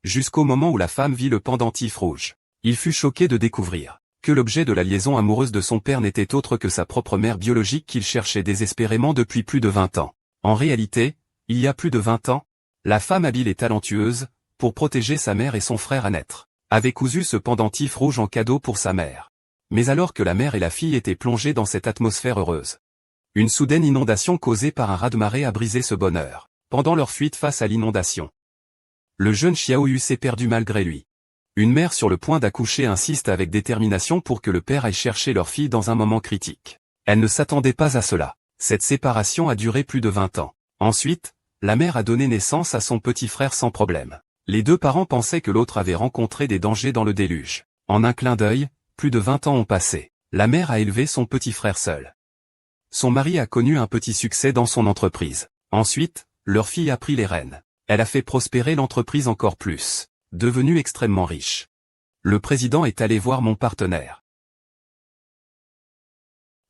jusqu'au moment où la femme vit le pendentif rouge. Il fut choqué de découvrir que l'objet de la liaison amoureuse de son père n'était autre que sa propre mère biologique qu'il cherchait désespérément depuis plus de 20 ans. En réalité, il y a plus de 20 ans, la femme habile et talentueuse, pour protéger sa mère et son frère à naître, avait cousu ce pendentif rouge en cadeau pour sa mère. Mais alors que la mère et la fille étaient plongées dans cette atmosphère heureuse, une soudaine inondation causée par un raz-de-marée a brisé ce bonheur. Pendant leur fuite face à l'inondation, le jeune Xiao Yu s'est perdu malgré lui. Une mère sur le point d'accoucher insiste avec détermination pour que le père aille chercher leur fille dans un moment critique. Elle ne s'attendait pas à cela. Cette séparation a duré plus de 20 ans. Ensuite, la mère a donné naissance à son petit frère sans problème. Les deux parents pensaient que l'autre avait rencontré des dangers dans le déluge. En un clin d'œil, plus de 20 ans ont passé. La mère a élevé son petit frère seul. Son mari a connu un petit succès dans son entreprise. Ensuite, leur fille a pris les rênes. Elle a fait prospérer l'entreprise encore plus. Devenue extrêmement riche. Le président est allé voir mon partenaire.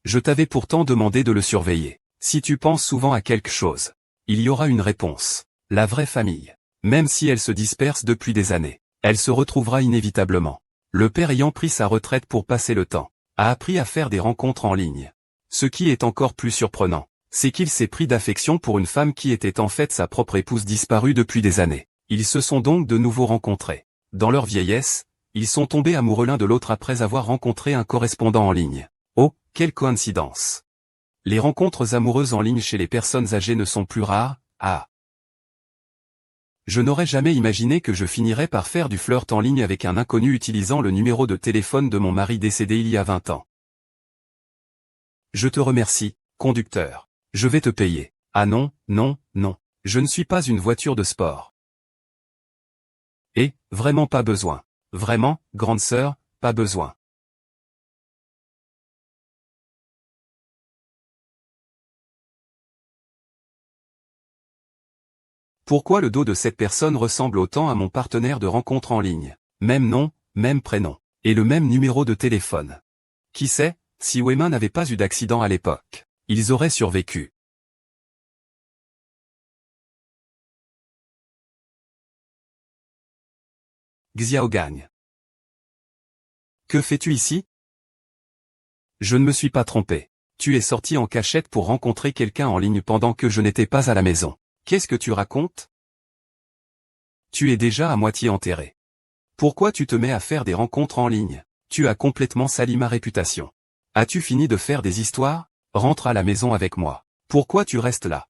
Je t'avais pourtant demandé de le surveiller. Si tu penses souvent à quelque chose, il y aura une réponse. La vraie famille, même si elle se disperse depuis des années, elle se retrouvera inévitablement. Le père ayant pris sa retraite pour passer le temps, a appris à faire des rencontres en ligne. Ce qui est encore plus surprenant, c'est qu'il s'est pris d'affection pour une femme qui était en fait sa propre épouse disparue depuis des années. Ils se sont donc de nouveau rencontrés. Dans leur vieillesse, ils sont tombés amoureux l'un de l'autre après avoir rencontré un correspondant en ligne. Oh, quelle coïncidence! Les rencontres amoureuses en ligne chez les personnes âgées ne sont plus rares, ah! Je n'aurais jamais imaginé que je finirais par faire du flirt en ligne avec un inconnu utilisant le numéro de téléphone de mon mari décédé il y a 20 ans. Je te remercie, conducteur. Je vais te payer. Ah non, non, non. Je ne suis pas une voiture de sport. Et, vraiment pas besoin. Vraiment, grande sœur, pas besoin. Pourquoi le dos de cette personne ressemble autant à mon partenaire de rencontre en ligne? Même nom, même prénom. Et le même numéro de téléphone. Qui sait, si Wema n'avait pas eu d'accident à l'époque, ils auraient survécu. Xiao gagne. Que fais-tu ici? Je ne me suis pas trompé. Tu es sorti en cachette pour rencontrer quelqu'un en ligne pendant que je n'étais pas à la maison. Qu'est-ce que tu racontes? Tu es déjà à moitié enterré. Pourquoi tu te mets à faire des rencontres en ligne? Tu as complètement sali ma réputation. As-tu fini de faire des histoires? Rentre à la maison avec moi. Pourquoi tu restes là?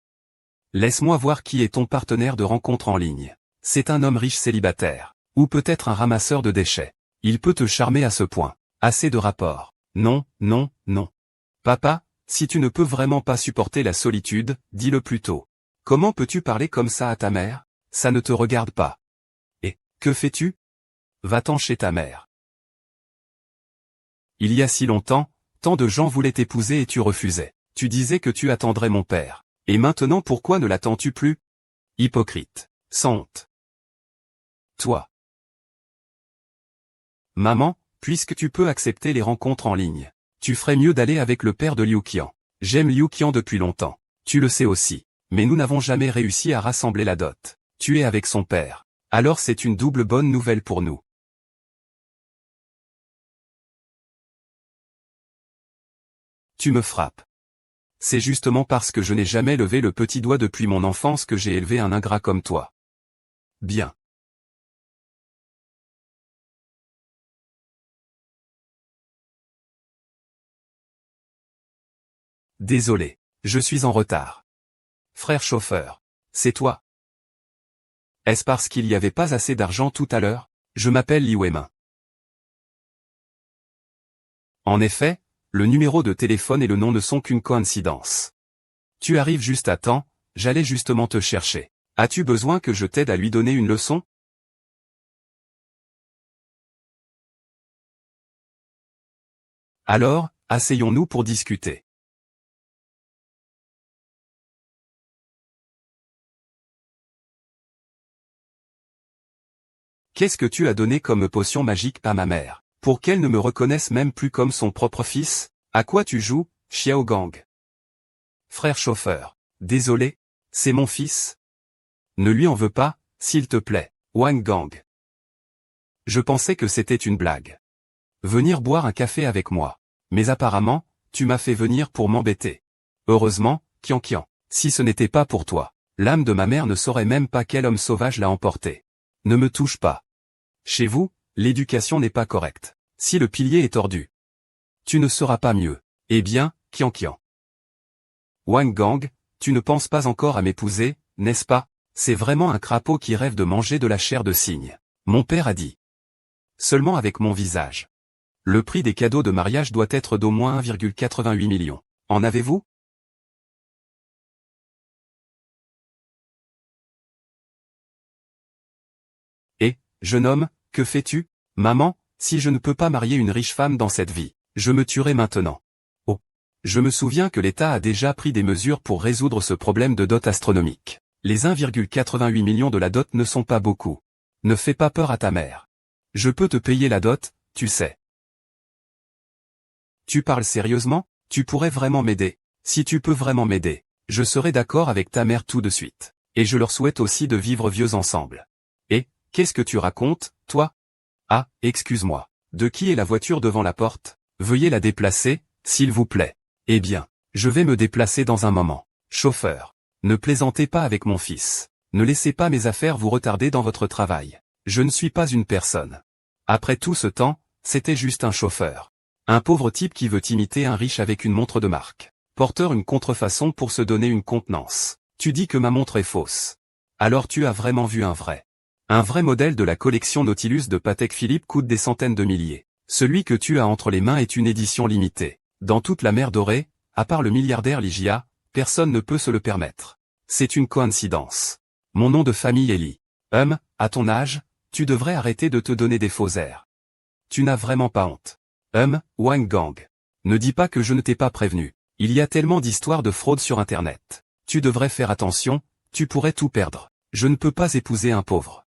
Laisse-moi voir qui est ton partenaire de rencontre en ligne. C'est un homme riche célibataire. Ou peut-être un ramasseur de déchets. Il peut te charmer à ce point. Assez de rapports. Non, non, non. Papa, si tu ne peux vraiment pas supporter la solitude, dis-le plus tôt. Comment peux-tu parler comme ça à ta mère? Ça ne te regarde pas. Et, que fais-tu? Va-t'en chez ta mère. Il y a si longtemps, tant de gens voulaient t'épouser et tu refusais. Tu disais que tu attendrais mon père. Et maintenant pourquoi ne l'attends-tu plus? Hypocrite. Sans honte. Toi. Maman, puisque tu peux accepter les rencontres en ligne, tu ferais mieux d'aller avec le père de Liu Qian. J'aime Liu Qian depuis longtemps. Tu le sais aussi. Mais nous n'avons jamais réussi à rassembler la dot. Tu es avec son père. Alors c'est une double bonne nouvelle pour nous. Tu me frappes. C'est justement parce que je n'ai jamais levé le petit doigt depuis mon enfance que j'ai élevé un ingrat comme toi. Bien. Désolé. Je suis en retard. Frère chauffeur. C'est toi. Est-ce parce qu'il n'y avait pas assez d'argent tout à l'heure? Je m'appelle Li Weimin. En effet, le numéro de téléphone et le nom ne sont qu'une coïncidence. Tu arrives juste à temps, j'allais justement te chercher. As-tu besoin que je t'aide à lui donner une leçon? Alors, asseyons-nous pour discuter. Qu'est-ce que tu as donné comme potion magique à ma mère, pour qu'elle ne me reconnaisse même plus comme son propre fils? À quoi tu joues, Xiao Gang? Frère chauffeur. Désolé, c'est mon fils. Ne lui en veux pas, s'il te plaît. Wang Gang. Je pensais que c'était une blague. Venir boire un café avec moi. Mais apparemment, tu m'as fait venir pour m'embêter. Heureusement, Kian. Si ce n'était pas pour toi, l'âme de ma mère ne saurait même pas quel homme sauvage l'a emporté. Ne me touche pas. Chez vous, l'éducation n'est pas correcte. Si le pilier est tordu, tu ne seras pas mieux. Eh bien, Kian. Wang Gang, tu ne penses pas encore à m'épouser, n'est-ce pas? C'est vraiment un crapaud qui rêve de manger de la chair de cygne. Mon père a dit. Seulement avec mon visage. Le prix des cadeaux de mariage doit être d'au moins 1,88 million. En avez-vous? Et, jeune homme, que fais-tu? Maman, si je ne peux pas marier une riche femme dans cette vie, je me tuerai maintenant. Oh. Je me souviens que l'État a déjà pris des mesures pour résoudre ce problème de dot astronomique. Les 1,88 millions de la dot ne sont pas beaucoup. Ne fais pas peur à ta mère. Je peux te payer la dot, tu sais. Tu parles sérieusement? Tu pourrais vraiment m'aider. Si tu peux vraiment m'aider, je serai d'accord avec ta mère tout de suite. Et je leur souhaite aussi de vivre vieux ensemble. Et, qu'est-ce que tu racontes, toi? Ah, excuse-moi. De qui est la voiture devant la porte? Veuillez la déplacer, s'il vous plaît. Eh bien, je vais me déplacer dans un moment. Chauffeur, ne plaisantez pas avec mon fils. Ne laissez pas mes affaires vous retarder dans votre travail. Je ne suis pas une personne. Après tout ce temps, c'était juste un chauffeur. Un pauvre type qui veut imiter un riche avec une montre de marque. Porteur une contrefaçon pour se donner une contenance. Tu dis que ma montre est fausse. Alors tu as vraiment vu un vrai. Un vrai modèle de la collection Nautilus de Patek Philippe coûte des centaines de milliers. Celui que tu as entre les mains est une édition limitée. Dans toute la mer Dorée, à part le milliardaire Ligia, personne ne peut se le permettre. C'est une coïncidence. Mon nom de famille est Li. À ton âge, tu devrais arrêter de te donner des faux airs. Tu n'as vraiment pas honte. Wang Gang. Ne dis pas que je ne t'ai pas prévenu. Il y a tellement d'histoires de fraude sur Internet. Tu devrais faire attention, tu pourrais tout perdre. Je ne peux pas épouser un pauvre.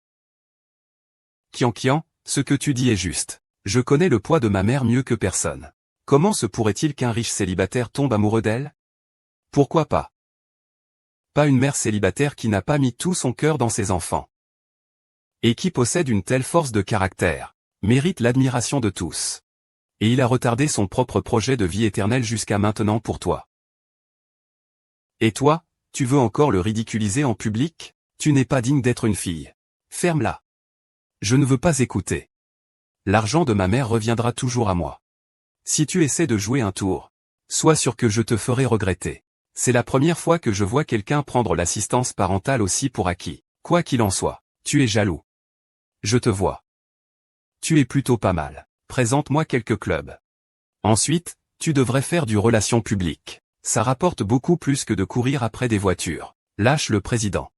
Kian, ce que tu dis est juste. Je connais le poids de ma mère mieux que personne. Comment se pourrait-il qu'un riche célibataire tombe amoureux d'elle? Pourquoi pas? Pas une mère célibataire qui n'a pas mis tout son cœur dans ses enfants. Et qui possède une telle force de caractère, mérite l'admiration de tous. Et il a retardé son propre projet de vie éternelle jusqu'à maintenant pour toi. Et toi, tu veux encore le ridiculiser en public? Tu n'es pas digne d'être une fille. Ferme-la. Je ne veux pas écouter. L'argent de ma mère reviendra toujours à moi. Si tu essaies de jouer un tour, sois sûr que je te ferai regretter. C'est la première fois que je vois quelqu'un prendre l'assistance parentale aussi pour acquis. Quoi qu'il en soit, tu es jaloux. Je te vois. Tu es plutôt pas mal. Présente-moi quelques clubs. Ensuite, tu devrais faire du relation publique. Ça rapporte beaucoup plus que de courir après des voitures. Lâche le président.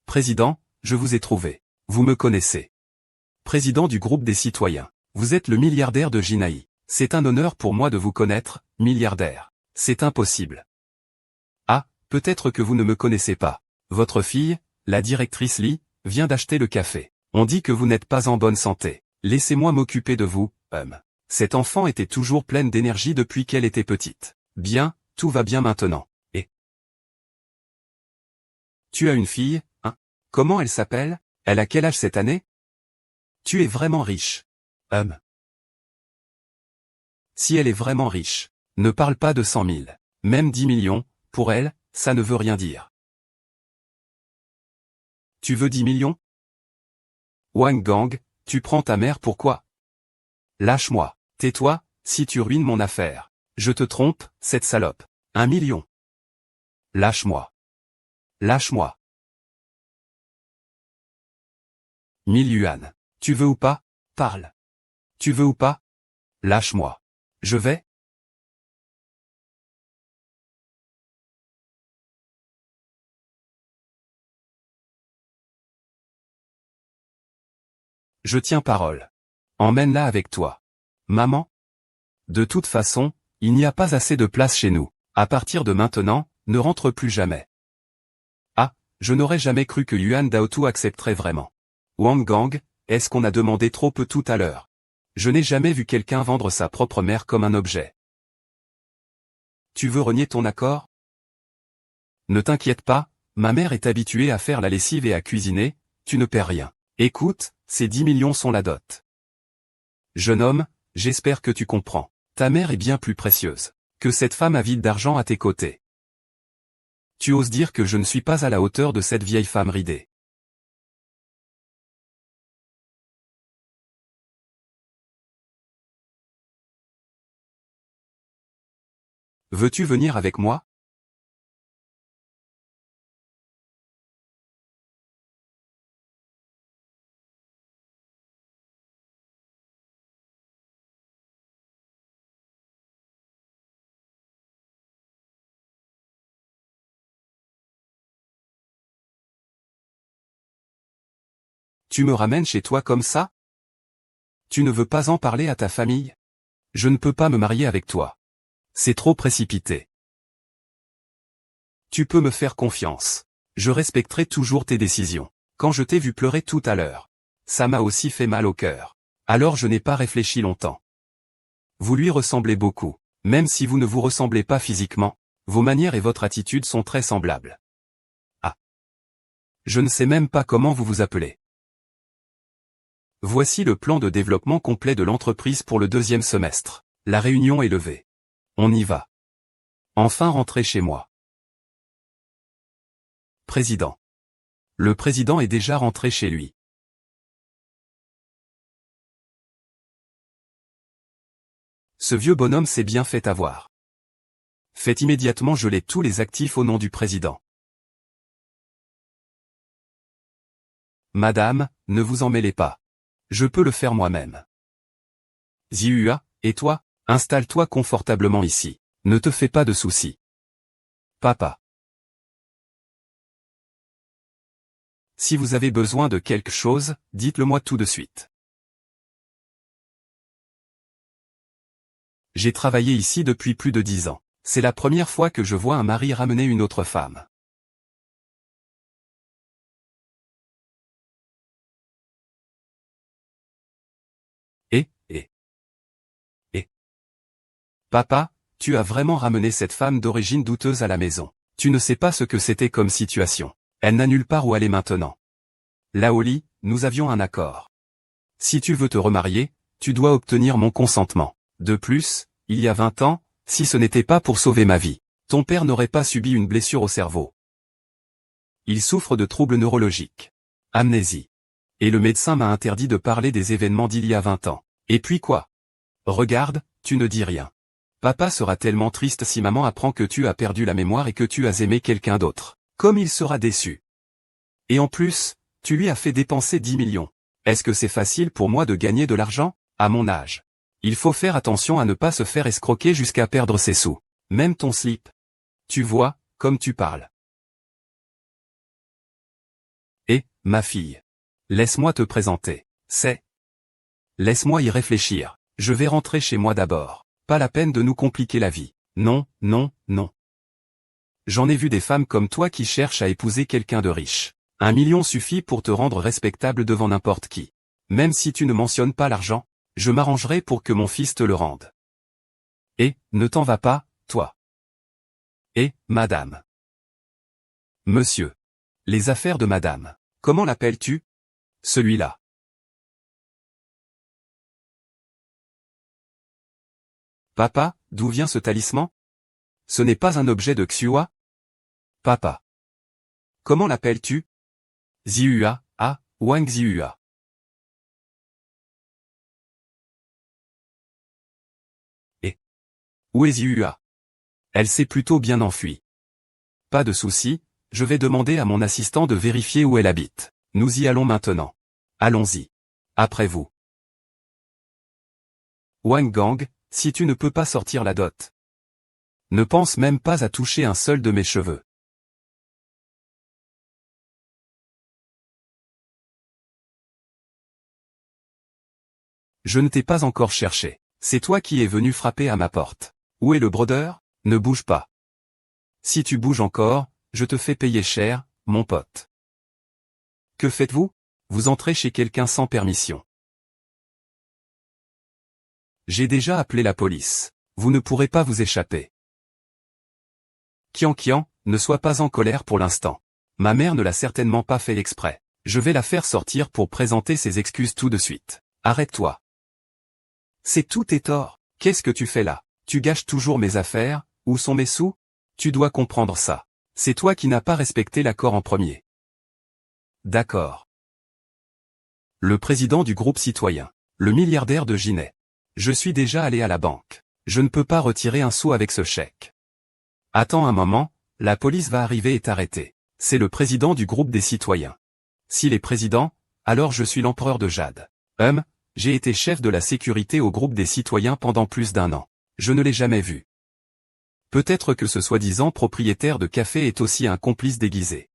Président, je vous ai trouvé. Vous me connaissez. Président du groupe des citoyens. Vous êtes le milliardaire de Jinaï. C'est un honneur pour moi de vous connaître, milliardaire. C'est impossible. Ah, peut-être que vous ne me connaissez pas. Votre fille, la directrice Li, vient d'acheter le café. On dit que vous n'êtes pas en bonne santé. Laissez-moi m'occuper de vous, Cette enfant était toujours pleine d'énergie depuis qu'elle était petite. Bien, tout va bien maintenant. Et tu as une fille, hein? Comment elle s'appelle? Elle a quel âge cette année? Tu es vraiment riche. Si elle est vraiment riche, ne parle pas de 100 000. Même 10 millions, pour elle, ça ne veut rien dire. Tu veux 10 millions? Wang Gang, tu prends ta mère pourquoi? Lâche-moi, tais-toi, si tu ruines mon affaire. Je te trompe, cette salope. 1 million. Lâche-moi. Lâche-moi. 1000 yuan. Tu veux ou pas? Parle. Tu veux ou pas? Lâche-moi. Je vais? Je tiens parole. Emmène-la avec toi. Maman? De toute façon, il n'y a pas assez de place chez nous. À partir de maintenant, ne rentre plus jamais. Ah, je n'aurais jamais cru que Yuan Daotu accepterait vraiment. Wang Gang, est-ce qu'on a demandé trop peu tout à l'heure? Je n'ai jamais vu quelqu'un vendre sa propre mère comme un objet. Tu veux renier ton accord? Ne t'inquiète pas, ma mère est habituée à faire la lessive et à cuisiner, tu ne perds rien. Écoute, Ces 10 millions sont la dot. Jeune homme, j'espère que tu comprends. Ta mère est bien plus précieuse que cette femme avide d'argent à tes côtés. Tu oses dire que je ne suis pas à la hauteur de cette vieille femme ridée. Veux-tu venir avec moi? Tu me ramènes chez toi comme ça? Tu ne veux pas en parler à ta famille? Je ne peux pas me marier avec toi. C'est trop précipité. Tu peux me faire confiance. Je respecterai toujours tes décisions. Quand je t'ai vu pleurer tout à l'heure, ça m'a aussi fait mal au cœur. Alors je n'ai pas réfléchi longtemps. Vous lui ressemblez beaucoup. Même si vous ne vous ressemblez pas physiquement, vos manières et votre attitude sont très semblables. Ah. Je ne sais même pas comment vous vous appelez. Voici le plan de développement complet de l'entreprise pour le 2e semestre. La réunion est levée. On y va. Enfin rentrer chez moi. Président. Le président est déjà rentré chez lui. Ce vieux bonhomme s'est bien fait avoir. Faites immédiatement geler tous les actifs au nom du président. Madame, ne vous en mêlez pas. Je peux le faire moi-même. Zihua, et toi, installe-toi confortablement ici. Ne te fais pas de soucis. Papa. Si vous avez besoin de quelque chose, dites-le-moi tout de suite. J'ai travaillé ici depuis plus de 10 ans. C'est la première fois que je vois un mari ramener une autre femme. Et. Papa, tu as vraiment ramené cette femme d'origine douteuse à la maison. Tu ne sais pas ce que c'était comme situation. Elle n'a nulle part où aller maintenant. Laoli, nous avions un accord. Si tu veux te remarier, tu dois obtenir mon consentement. De plus, il y a 20 ans, si ce n'était pas pour sauver ma vie, ton père n'aurait pas subi une blessure au cerveau. Il souffre de troubles neurologiques. Amnésie. Et le médecin m'a interdit de parler des événements d'il y a 20 ans. Et puis quoi? Regarde, tu ne dis rien. Papa sera tellement triste si maman apprend que tu as perdu la mémoire et que tu as aimé quelqu'un d'autre. Comme il sera déçu. Et en plus, tu lui as fait dépenser 10 millions. Est-ce que c'est facile pour moi de gagner de l'argent, à mon âge? Il faut faire attention à ne pas se faire escroquer jusqu'à perdre ses sous. Même ton slip. Tu vois, comme tu parles. Et, ma fille. Laisse-moi te présenter. Laisse-moi y réfléchir. Je vais rentrer chez moi d'abord. Pas la peine de nous compliquer la vie. Non, non, non. J'en ai vu des femmes comme toi qui cherchent à épouser quelqu'un de riche. 1 million suffit pour te rendre respectable devant n'importe qui. Même si tu ne mentionnes pas l'argent, je m'arrangerai pour que mon fils te le rende. Et, ne t'en va pas, toi. Et, madame. Monsieur. Les affaires de madame. Comment l'appelles-tu? Celui-là. Papa, d'où vient ce talisman? Ce n'est pas un objet de Xua? Papa. Comment l'appelles-tu? Zihua, Wang Zihua. Et. Où est Zihua? Elle s'est plutôt bien enfuie. Pas de souci, je vais demander à mon assistant de vérifier où elle habite. Nous y allons maintenant. Allons-y. Après vous. Wang Gang, si tu ne peux pas sortir la dot. Ne pense même pas à toucher un seul de mes cheveux. Je ne t'ai pas encore cherché. C'est toi qui es venu frapper à ma porte. Où est le brodeur? Ne bouge pas. Si tu bouges encore, je te fais payer cher, mon pote. Que faites-vous? Vous entrez chez quelqu'un sans permission. J'ai déjà appelé la police. Vous ne pourrez pas vous échapper. Kian, ne sois pas en colère pour l'instant. Ma mère ne l'a certainement pas fait exprès. Je vais la faire sortir pour présenter ses excuses tout de suite. Arrête-toi. C'est tout tes torts. Qu'est-ce que tu fais là? Tu gâches toujours mes affaires, où sont mes sous? Tu dois comprendre ça. C'est toi qui n'as pas respecté l'accord en premier. D'accord. Le président du groupe citoyen. Le milliardaire de Ginet. Je suis déjà allé à la banque. Je ne peux pas retirer un sou avec ce chèque. Attends un moment, la police va arriver et t'arrêter. C'est le président du groupe des citoyens. S'il est président, alors je suis l'empereur de Jade. J'ai été chef de la sécurité au groupe des citoyens pendant plus d'1 an. Je ne l'ai jamais vu. Peut-être que ce soi-disant propriétaire de café est aussi un complice déguisé.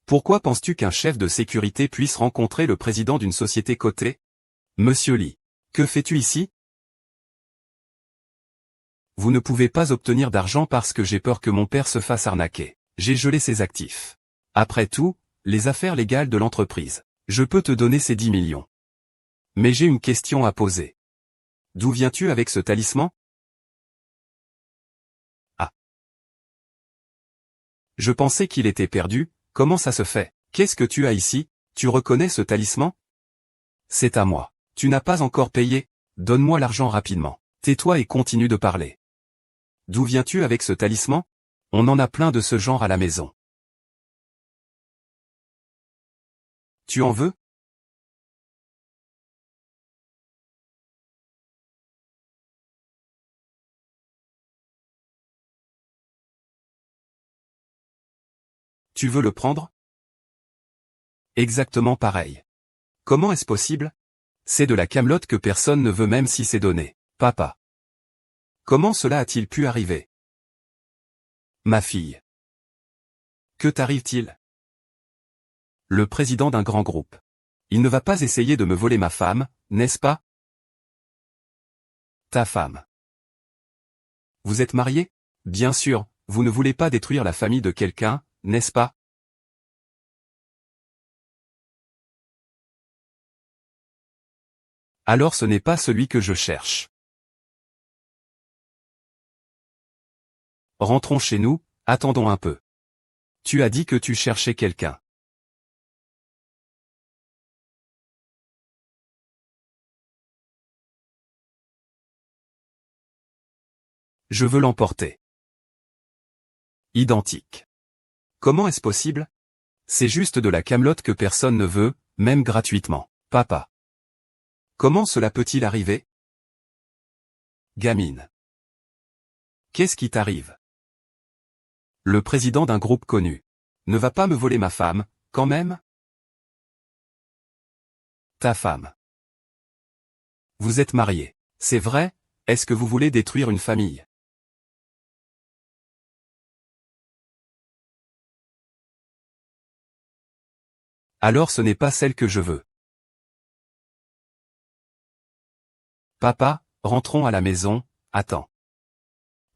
Pourquoi penses-tu qu'un chef de sécurité puisse rencontrer le président d'une société cotée? Monsieur Lee, que fais-tu ici? Vous ne pouvez pas obtenir d'argent parce que j'ai peur que mon père se fasse arnaquer. J'ai gelé ses actifs. Après tout, les affaires légales de l'entreprise. Je peux te donner ces 10 millions. Mais j'ai une question à poser. D'où viens-tu avec ce talisman? Ah. Je pensais qu'il était perdu, comment ça se fait? Qu'est-ce que tu as ici? Tu reconnais ce talisman? C'est à moi. Tu n'as pas encore payé? Donne-moi l'argent rapidement. Tais-toi et continue de parler. D'où viens-tu avec ce talisman? On en a plein de ce genre à la maison. Tu en veux? Tu veux le prendre? Exactement pareil. Comment est-ce possible? C'est de la camelote que personne ne veut même si c'est donné. Papa. Comment cela a-t-il pu arriver? Ma fille. Que t'arrive-t-il? Le président d'un grand groupe. Il ne va pas essayer de me voler ma femme, n'est-ce pas? Ta femme. Vous êtes marié? Bien sûr, vous ne voulez pas détruire la famille de quelqu'un, n'est-ce pas? Alors ce n'est pas celui que je cherche. Rentrons chez nous, attendons un peu. Tu as dit que tu cherchais quelqu'un. Je veux l'emporter. Identique. Comment est-ce possible? C'est juste de la camelote que personne ne veut, même gratuitement. Papa. Comment cela peut-il arriver? Gamine. Qu'est-ce qui t'arrive? Le président d'un groupe connu. Ne va pas me voler ma femme, quand même? Ta femme. Vous êtes marié. C'est vrai? Est-ce que vous voulez détruire une famille? Alors ce n'est pas celle que je veux. Papa, rentrons à la maison, attends.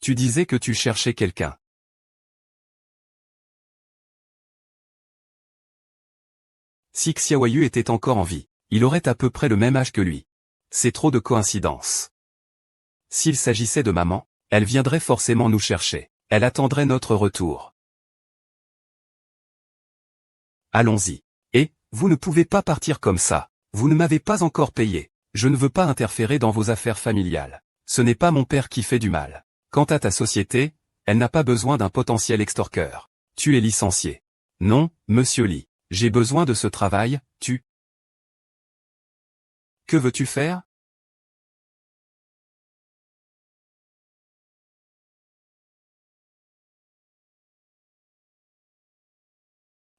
Tu disais que tu cherchais quelqu'un. Si Xiaoyu était encore en vie, il aurait à peu près le même âge que lui. C'est trop de coïncidences. S'il s'agissait de maman, elle viendrait forcément nous chercher. Elle attendrait notre retour. Allons-y. Et, vous ne pouvez pas partir comme ça. Vous ne m'avez pas encore payé. Je ne veux pas interférer dans vos affaires familiales. Ce n'est pas mon père qui fait du mal. Quant à ta société, elle n'a pas besoin d'un potentiel extorqueur. Tu es licencié. Non, monsieur Lee. J'ai besoin de ce travail, tu. Que veux-tu faire?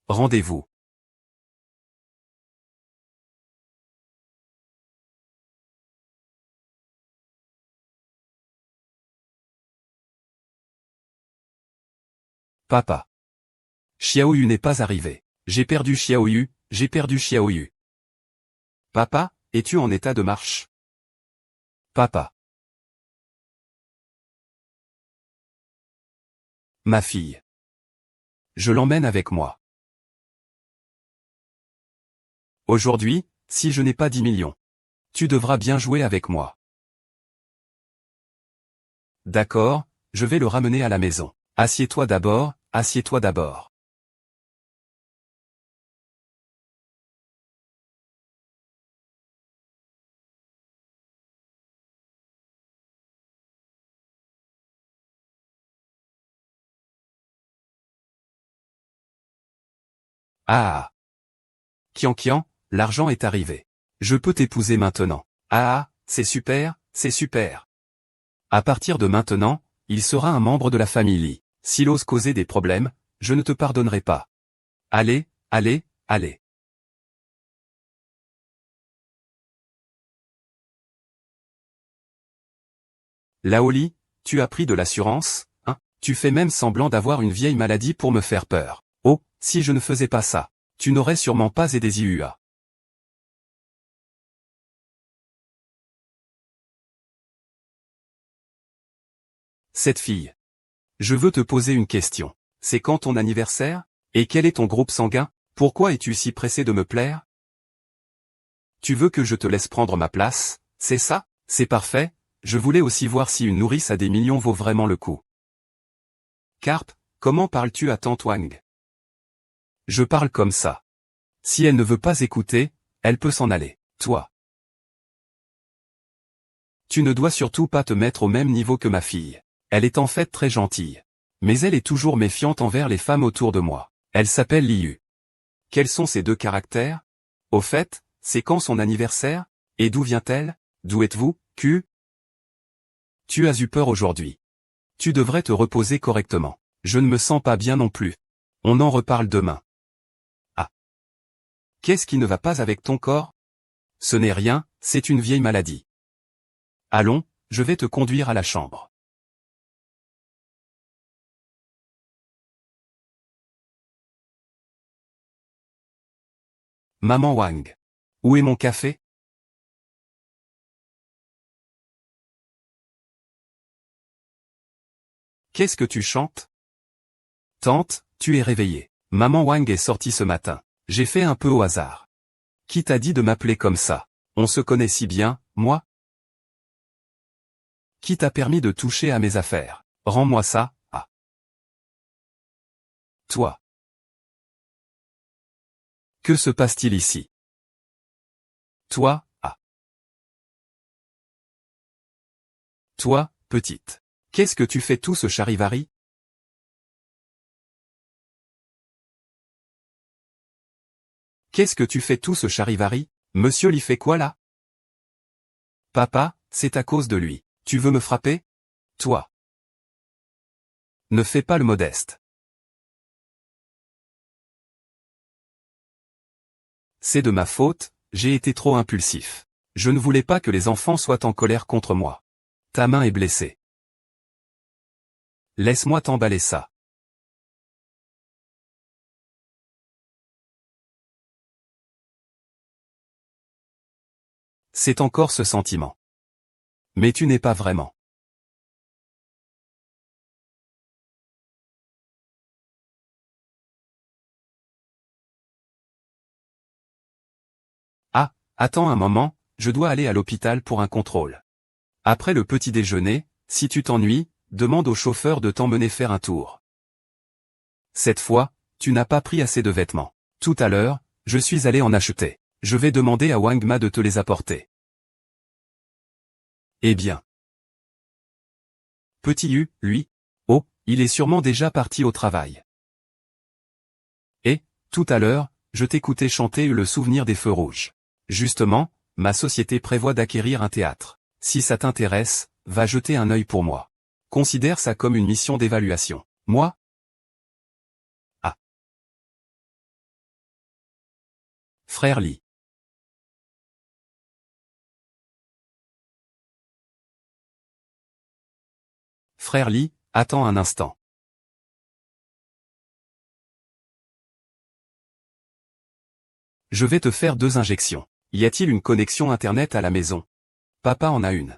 Rendez-vous. Papa. Xiaoyu n'est pas arrivé. J'ai perdu Xiaoyu, j'ai perdu Xiaoyu. Papa, es-tu en état de marche? Papa. Ma fille. Je l'emmène avec moi. Aujourd'hui, si je n'ai pas 10 millions. Tu devras bien jouer avec moi. D'accord, je vais le ramener à la maison. Assieds-toi d'abord, assieds-toi d'abord. Ah. Qian, l'argent est arrivé. Je peux t'épouser maintenant. Ah, c'est super, c'est super. À partir de maintenant, il sera un membre de la famille Li. S'il ose causer des problèmes, je ne te pardonnerai pas. Allez, allez, allez. Laoli, tu as pris de l'assurance, hein? Tu fais même semblant d'avoir une vieille maladie pour me faire peur. Oh, si je ne faisais pas ça, tu n'aurais sûrement pas aidé Zihua. Cette fille. Je veux te poser une question. C'est quand ton anniversaire? Et quel est ton groupe sanguin? Pourquoi es-tu si pressé de me plaire? Tu veux que je te laisse prendre ma place, c'est ça? C'est parfait, je voulais aussi voir si une nourrice à des millions vaut vraiment le coup. Carpe, comment parles-tu à tante Wang? Je parle comme ça. Si elle ne veut pas écouter, elle peut s'en aller. Toi. Tu ne dois surtout pas te mettre au même niveau que ma fille. Elle est en fait très gentille. Mais elle est toujours méfiante envers les femmes autour de moi. Elle s'appelle Liu. Quels sont ses deux caractères? Au fait, c'est quand son anniversaire? Et d'où vient-elle? D'où êtes-vous, Q? Tu as eu peur aujourd'hui. Tu devrais te reposer correctement. Je ne me sens pas bien non plus. On en reparle demain. Ah. Qu'est-ce qui ne va pas avec ton corps? Ce n'est rien, c'est une vieille maladie. Allons, je vais te conduire à la chambre. Maman Wang. Où est mon café? Qu'est-ce que tu chantes? Tante, tu es réveillée. Maman Wang est sortie ce matin. J'ai fait un peu au hasard. Qui t'a dit de m'appeler comme ça? On se connaît si bien, moi? Qui t'a permis de toucher à mes affaires? Rends-moi ça, ah. Toi. Que se passe-t-il ici? Toi, ah. Toi, petite. Qu'est-ce que tu fais tout ce charivari? Qu'est-ce que tu fais tout ce charivari? Monsieur l'y fait quoi là? Papa, c'est à cause de lui. Tu veux me frapper? Toi. Ne fais pas le modeste. C'est de ma faute, j'ai été trop impulsif. Je ne voulais pas que les enfants soient en colère contre moi. Ta main est blessée. Laisse-moi t'emballer ça. C'est encore ce sentiment. Mais tu n'es pas vraiment. Ah, attends un moment, je dois aller à l'hôpital pour un contrôle. Après le petit déjeuner, si tu t'ennuies, demande au chauffeur de t'emmener faire un tour. Cette fois, tu n'as pas pris assez de vêtements. Tout à l'heure, je suis allé en acheter. Je vais demander à Wang Ma de te les apporter. Eh bien. Petit Yu, lui. Oh, il est sûrement déjà parti au travail. Et, tout à l'heure, je t'écoutais chanter le souvenir des feux rouges. Justement, ma société prévoit d'acquérir un théâtre. Si ça t'intéresse, va jeter un œil pour moi. Considère ça comme une mission d'évaluation. Moi? Ah. Frère Li. Frère Li, attends un instant. Je vais te faire 2 injections. Y a-t-il une connexion internet à la maison? Papa en a une.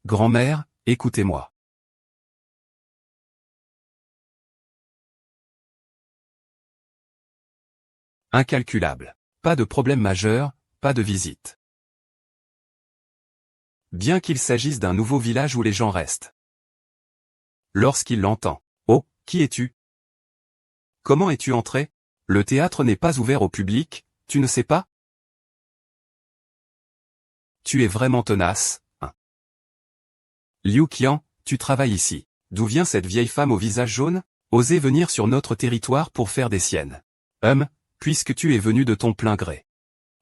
Grand-mère, écoutez-moi. Incalculable. Pas de problème majeur, pas de visite. Bien qu'il s'agisse d'un nouveau village où les gens restent. Lorsqu'il l'entend. Oh, qui es-tu? Comment es-tu entré? Le théâtre n'est pas ouvert au public, tu ne sais pas? Tu es vraiment tenace, hein. Liu Qian, tu travailles ici. D'où vient cette vieille femme au visage jaune? Oser venir sur notre territoire pour faire des siennes. Puisque tu es venu de ton plein gré.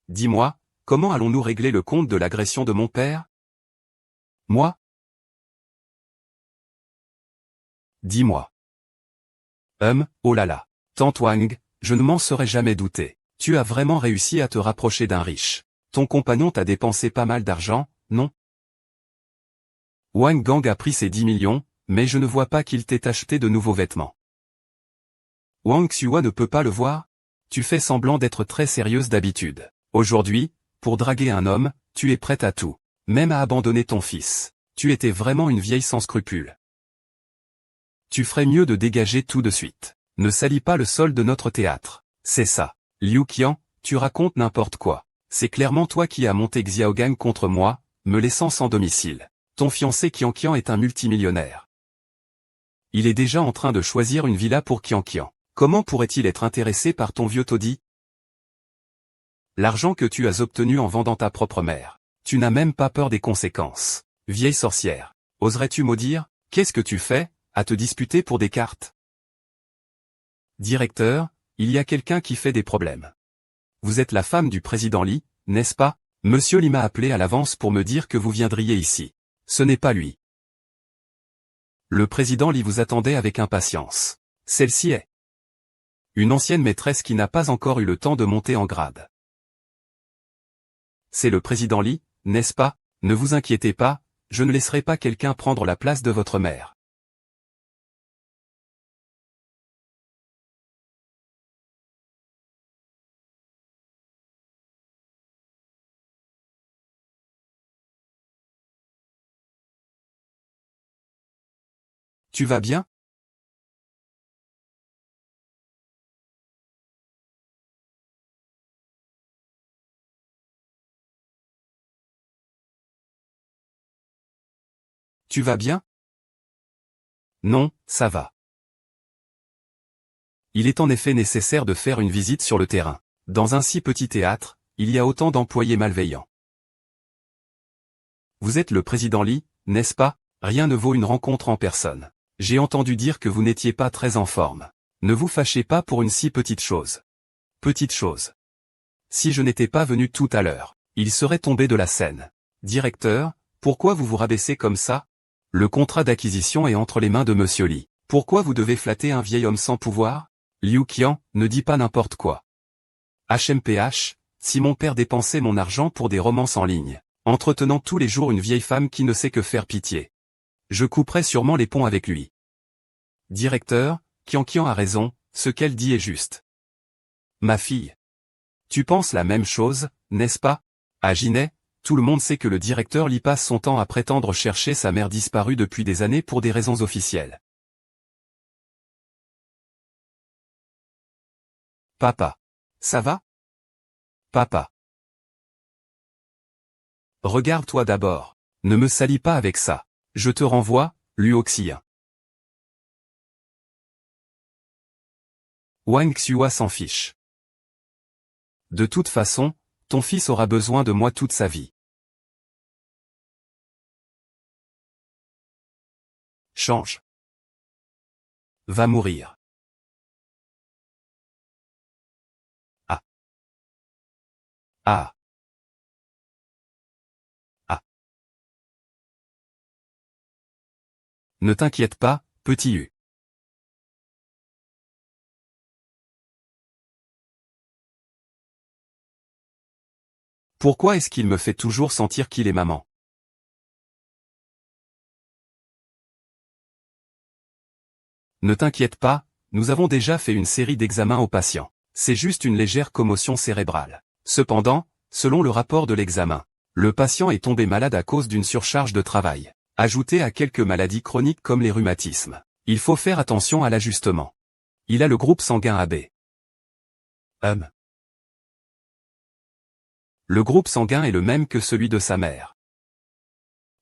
Dis-moi, comment allons-nous régler le compte de l'agression de mon père? Moi? Dis-moi. Oh là là. Tante Wang, je ne m'en serais jamais douté. Tu as vraiment réussi à te rapprocher d'un riche. Ton compagnon t'a dépensé pas mal d'argent, non? Wang Gang a pris ses 10 millions, mais je ne vois pas qu'il t'ait acheté de nouveaux vêtements. Wang Xua ne peut pas le voir? Tu fais semblant d'être très sérieuse d'habitude. Aujourd'hui, pour draguer un homme, tu es prête à tout. Même à abandonner ton fils. Tu étais vraiment une vieille sans scrupules. Tu ferais mieux de dégager tout de suite. Ne salis pas le sol de notre théâtre. C'est ça. Liu Qian, tu racontes n'importe quoi. C'est clairement toi qui as monté Xiaogang contre moi, me laissant sans domicile. Ton fiancé Qian Qian est un multimillionnaire. Il est déjà en train de choisir une villa pour Qian Qian. Comment pourrait-il être intéressé par ton vieux taudis? L'argent que tu as obtenu en vendant ta propre mère. Tu n'as même pas peur des conséquences. Vieille sorcière. Oserais-tu maudire? Qu'est-ce que tu fais, à te disputer pour des cartes? Directeur, il y a quelqu'un qui fait des problèmes. Vous êtes la femme du président Li, n'est-ce pas? Monsieur Li m'a appelé à l'avance pour me dire que vous viendriez ici. Ce n'est pas lui. Le président Li vous attendait avec impatience. Celle-ci est une ancienne maîtresse qui n'a pas encore eu le temps de monter en grade. C'est le président Li, n'est-ce pas? Ne vous inquiétez pas, je ne laisserai pas quelqu'un prendre la place de votre mère. Tu vas bien? Tu vas bien? Non, ça va. Il est en effet nécessaire de faire une visite sur le terrain. Dans un si petit théâtre, il y a autant d'employés malveillants. Vous êtes le président Li, n'est-ce pas? Rien ne vaut une rencontre en personne. J'ai entendu dire que vous n'étiez pas très en forme. Ne vous fâchez pas pour une si petite chose. Petite chose. Si je n'étais pas venu tout à l'heure, il serait tombé de la scène. Directeur, pourquoi vous vous rabaissez comme ça? Le contrat d'acquisition est entre les mains de Monsieur Li. Pourquoi vous devez flatter un vieil homme sans pouvoir? Liu Qian, ne dis pas n'importe quoi. HMPH, si mon père dépensait mon argent pour des romances en ligne, entretenant tous les jours une vieille femme qui ne sait que faire pitié, je couperais sûrement les ponts avec lui. Directeur, Qian Qian a raison, ce qu'elle dit est juste. Ma fille. Tu penses la même chose, n'est-ce pas? À Ginet, tout le monde sait que le directeur Li passe son temps à prétendre chercher sa mère disparue depuis des années pour des raisons officielles. Papa. Ça va? Papa. Regarde-toi d'abord. Ne me salis pas avec ça. Je te renvoie, Luoxien. Wang Xua s'en fiche. De toute façon, ton fils aura besoin de moi toute sa vie. Change. Va mourir. Ah. Ah. Ah. Ne t'inquiète pas, petit U. Pourquoi est-ce qu'il me fait toujours sentir qu'il est maman? Ne t'inquiète pas, nous avons déjà fait une série d'examens aux patients. C'est juste une légère commotion cérébrale. Cependant, selon le rapport de l'examen, le patient est tombé malade à cause d'une surcharge de travail, ajoutée à quelques maladies chroniques comme les rhumatismes. Il faut faire attention à l'ajustement. Il a le groupe sanguin AB. Le groupe sanguin est le même que celui de sa mère.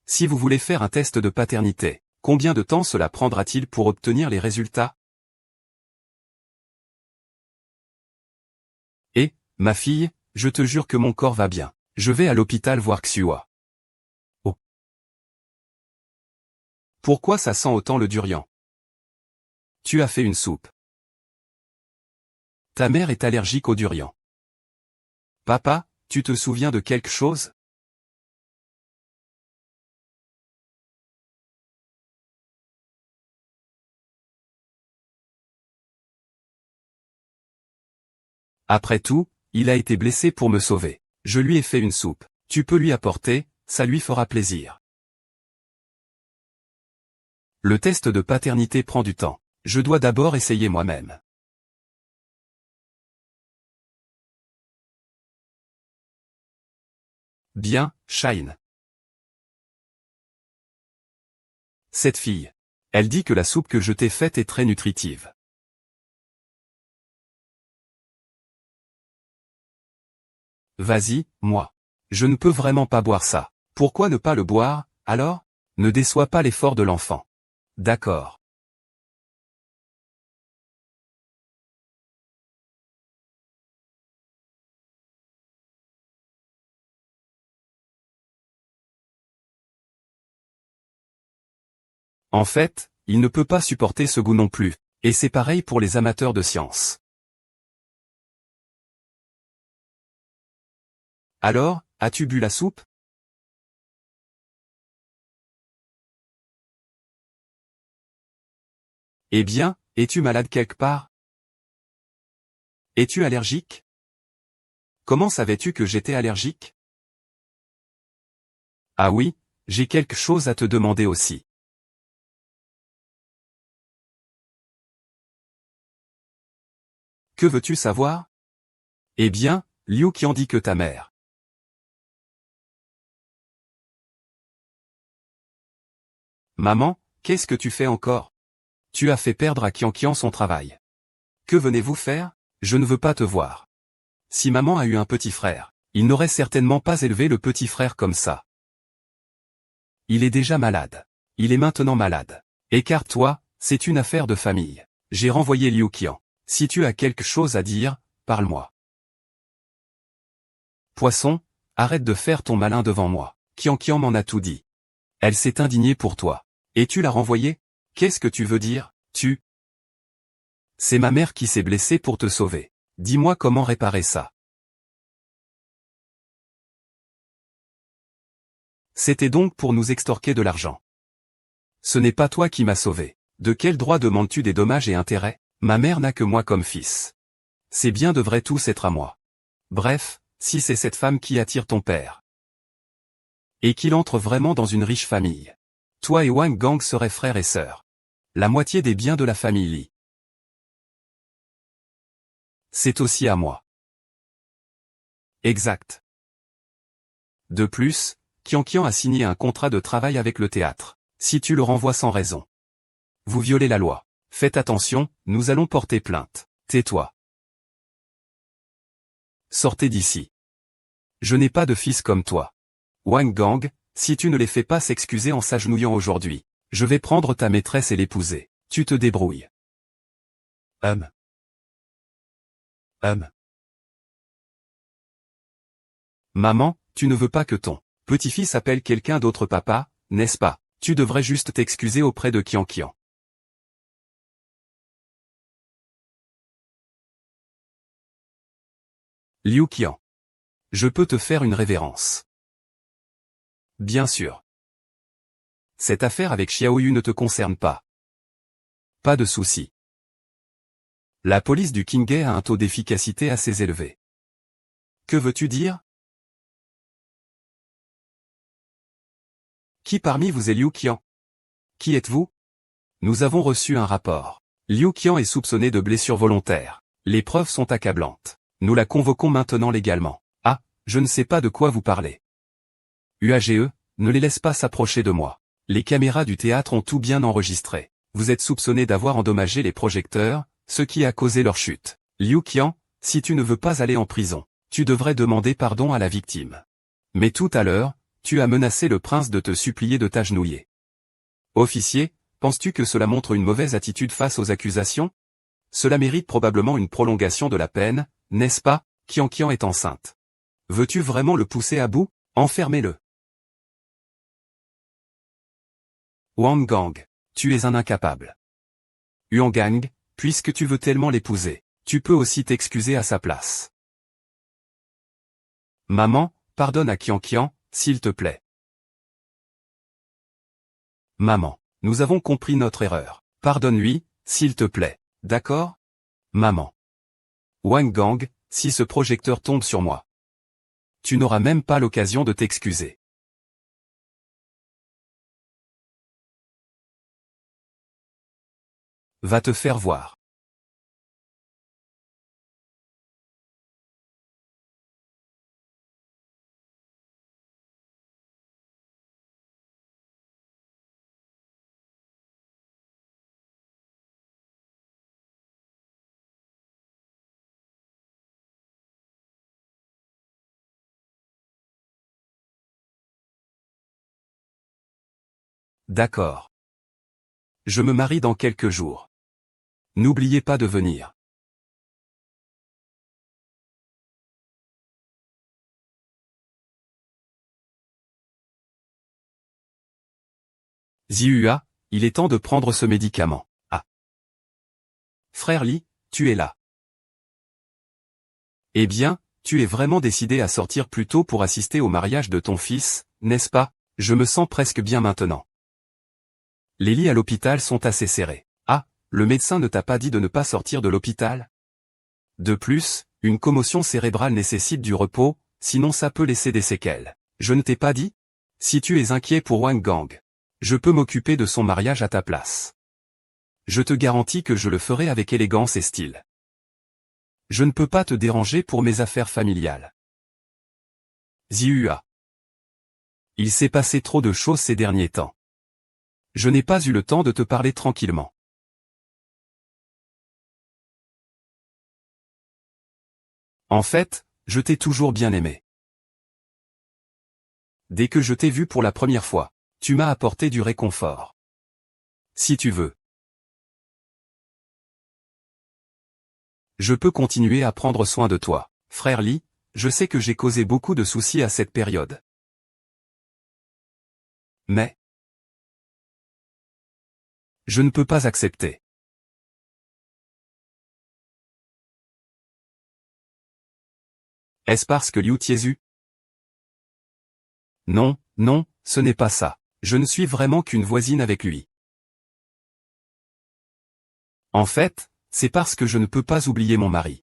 Si vous voulez faire un test de paternité, combien de temps cela prendra-t-il pour obtenir les résultats? Et, ma fille, je te jure que mon corps va bien. Je vais à l'hôpital voir Xua. Oh. Pourquoi ça sent autant le durian? Tu as fait une soupe. Ta mère est allergique au durian. Papa, tu te souviens de quelque chose? Après tout, il a été blessé pour me sauver. Je lui ai fait une soupe. Tu peux lui apporter, ça lui fera plaisir. Le test de paternité prend du temps. Je dois d'abord essayer moi-même. Bien, Shine. Cette fille. Elle dit que la soupe que je t'ai faite est très nutritive. Vas-y, moi. Je ne peux vraiment pas boire ça. Pourquoi ne pas le boire, alors? Ne déçois pas l'effort de l'enfant. D'accord. En fait, il ne peut pas supporter ce goût non plus. Et c'est pareil pour les amateurs de science. Alors, as-tu bu la soupe? Eh bien, es-tu malade quelque part? Es-tu allergique? Comment savais-tu que j'étais allergique? Ah oui, j'ai quelque chose à te demander aussi. Que veux-tu savoir? Eh bien, Liu Qian dit que ta mère. Maman, qu'est-ce que tu fais encore? Tu as fait perdre à Qian Qian son travail. Que venez-vous faire? Je ne veux pas te voir. Si maman a eu un petit frère, il n'aurait certainement pas élevé le petit frère comme ça. Il est déjà malade. Il est maintenant malade. Écarte-toi, c'est une affaire de famille. J'ai renvoyé Liu Qian. Si tu as quelque chose à dire, parle-moi. Poisson, arrête de faire ton malin devant moi. Qian Qian m'en a tout dit. Elle s'est indignée pour toi. Et tu l'as renvoyée? Qu'est-ce que tu veux dire, tu? C'est ma mère qui s'est blessée pour te sauver. Dis-moi comment réparer ça. C'était donc pour nous extorquer de l'argent. Ce n'est pas toi qui m'as sauvé. De quel droit demandes-tu des dommages et intérêts? Ma mère n'a que moi comme fils. Ces biens devraient tous être à moi. Bref, si c'est cette femme qui attire ton père. Et qu'il entre vraiment dans une riche famille. Toi et Wang Gang seraient frères et sœurs. La moitié des biens de la famille Li. C'est aussi à moi. Exact. De plus, Qian Qian a signé un contrat de travail avec le théâtre. Si tu le renvoies sans raison, vous violez la loi. Faites attention, nous allons porter plainte. Tais-toi. Sortez d'ici. Je n'ai pas de fils comme toi. Wang Gang, si tu ne les fais pas s'excuser en s'agenouillant aujourd'hui, je vais prendre ta maîtresse et l'épouser. Tu te débrouilles. Hum. Hum. Maman, tu ne veux pas que ton petit-fils appelle quelqu'un d'autre papa, n'est-ce pas? Tu devrais juste t'excuser auprès de Qian Qian. Liu Qian. Je peux te faire une révérence. Bien sûr. Cette affaire avec Xiaoyu ne te concerne pas. Pas de souci. La police du Qinghe a un taux d'efficacité assez élevé. Que veux-tu dire? Qui parmi vous est Liu Qian? Qui êtes-vous? Nous avons reçu un rapport. Liu Qian est soupçonné de blessure volontaire. Les preuves sont accablantes. Nous la convoquons maintenant légalement. Ah, je ne sais pas de quoi vous parlez. UAGE, ne les laisse pas s'approcher de moi. Les caméras du théâtre ont tout bien enregistré. Vous êtes soupçonné d'avoir endommagé les projecteurs, ce qui a causé leur chute. Liu Qian, si tu ne veux pas aller en prison, tu devrais demander pardon à la victime. Mais tout à l'heure, tu as menacé le prince de te supplier de t'agenouiller. Officier, penses-tu que cela montre une mauvaise attitude face aux accusations? Cela mérite probablement une prolongation de la peine, n'est-ce pas? Qian Qian est enceinte. Veux-tu vraiment le pousser à bout? Enfermez-le. Wang Gang, tu es un incapable. Huang, puisque tu veux tellement l'épouser, tu peux aussi t'excuser à sa place. Maman, pardonne à Qian, s'il te plaît. Maman, nous avons compris notre erreur. Pardonne-lui, s'il te plaît. D'accord? Maman. Wang Gang, si ce projecteur tombe sur moi, tu n'auras même pas l'occasion de t'excuser. Va te faire voir. D'accord. Je me marie dans quelques jours. N'oubliez pas de venir. Zihua, il est temps de prendre ce médicament. Ah. Frère Li, tu es là. Eh bien, tu es vraiment décidé à sortir plus tôt pour assister au mariage de ton fils, n'est-ce pas? Je me sens presque bien maintenant. Les lits à l'hôpital sont assez serrés. Ah, le médecin ne t'a pas dit de ne pas sortir de l'hôpital? De plus, une commotion cérébrale nécessite du repos, sinon ça peut laisser des séquelles. Je ne t'ai pas dit? Si tu es inquiet pour Wang Gang, je peux m'occuper de son mariage à ta place. Je te garantis que je le ferai avec élégance et style. Je ne peux pas te déranger pour mes affaires familiales. Zihua. Il s'est passé trop de choses ces derniers temps. Je n'ai pas eu le temps de te parler tranquillement. En fait, je t'ai toujours bien aimé. Dès que je t'ai vu pour la première fois, tu m'as apporté du réconfort. Si tu veux, je peux continuer à prendre soin de toi. Frère Li, je sais que j'ai causé beaucoup de soucis à cette période. Mais je ne peux pas accepter. Est-ce parce que Liu Tiezu? Non, non, ce n'est pas ça. Je ne suis vraiment qu'une voisine avec lui. En fait, c'est parce que je ne peux pas oublier mon mari.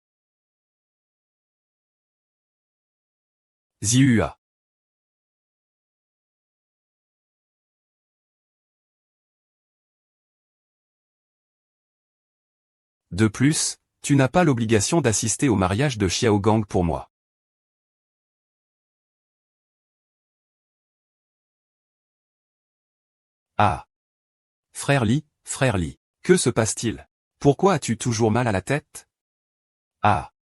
Zihua. De plus, tu n'as pas l'obligation d'assister au mariage de Xiaogang pour moi. Ah. Frère Li, que se passe-t-il? Pourquoi as-tu toujours mal à la tête? Ah.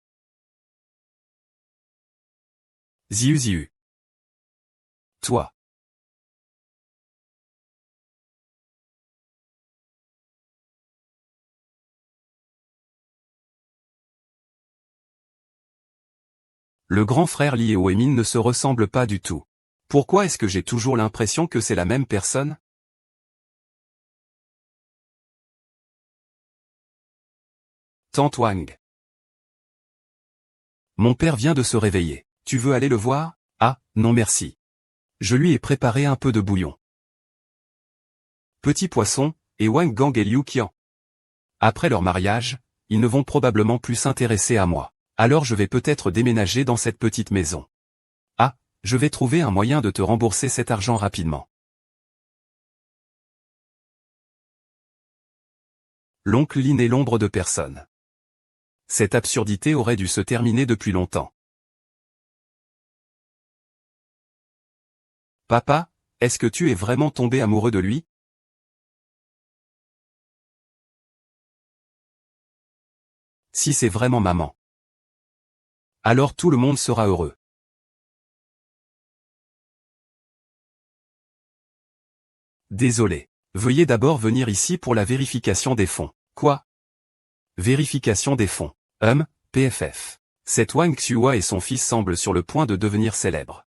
Ziu. Toi. Le grand frère Li et Oemin ne se ressemblent pas du tout. Pourquoi est-ce que j'ai toujours l'impression que c'est la même personne? Tante Wang. Mon père vient de se réveiller. Tu veux aller le voir? Ah, non merci. Je lui ai préparé un peu de bouillon. Petit poisson, et Wang Gang et Liu Qian. Après leur mariage, ils ne vont probablement plus s'intéresser à moi. Alors je vais peut-être déménager dans cette petite maison. Ah, je vais trouver un moyen de te rembourser cet argent rapidement. L'oncle Li n'est l'ombre de personne. Cette absurdité aurait dû se terminer depuis longtemps. Papa, est-ce que tu es vraiment tombé amoureux de lui? Si c'est vraiment maman, alors tout le monde sera heureux. Désolé. Veuillez d'abord venir ici pour la vérification des fonds. Quoi? Vérification des fonds. PFF. Cet Wang Xue et son fils semblent sur le point de devenir célèbres.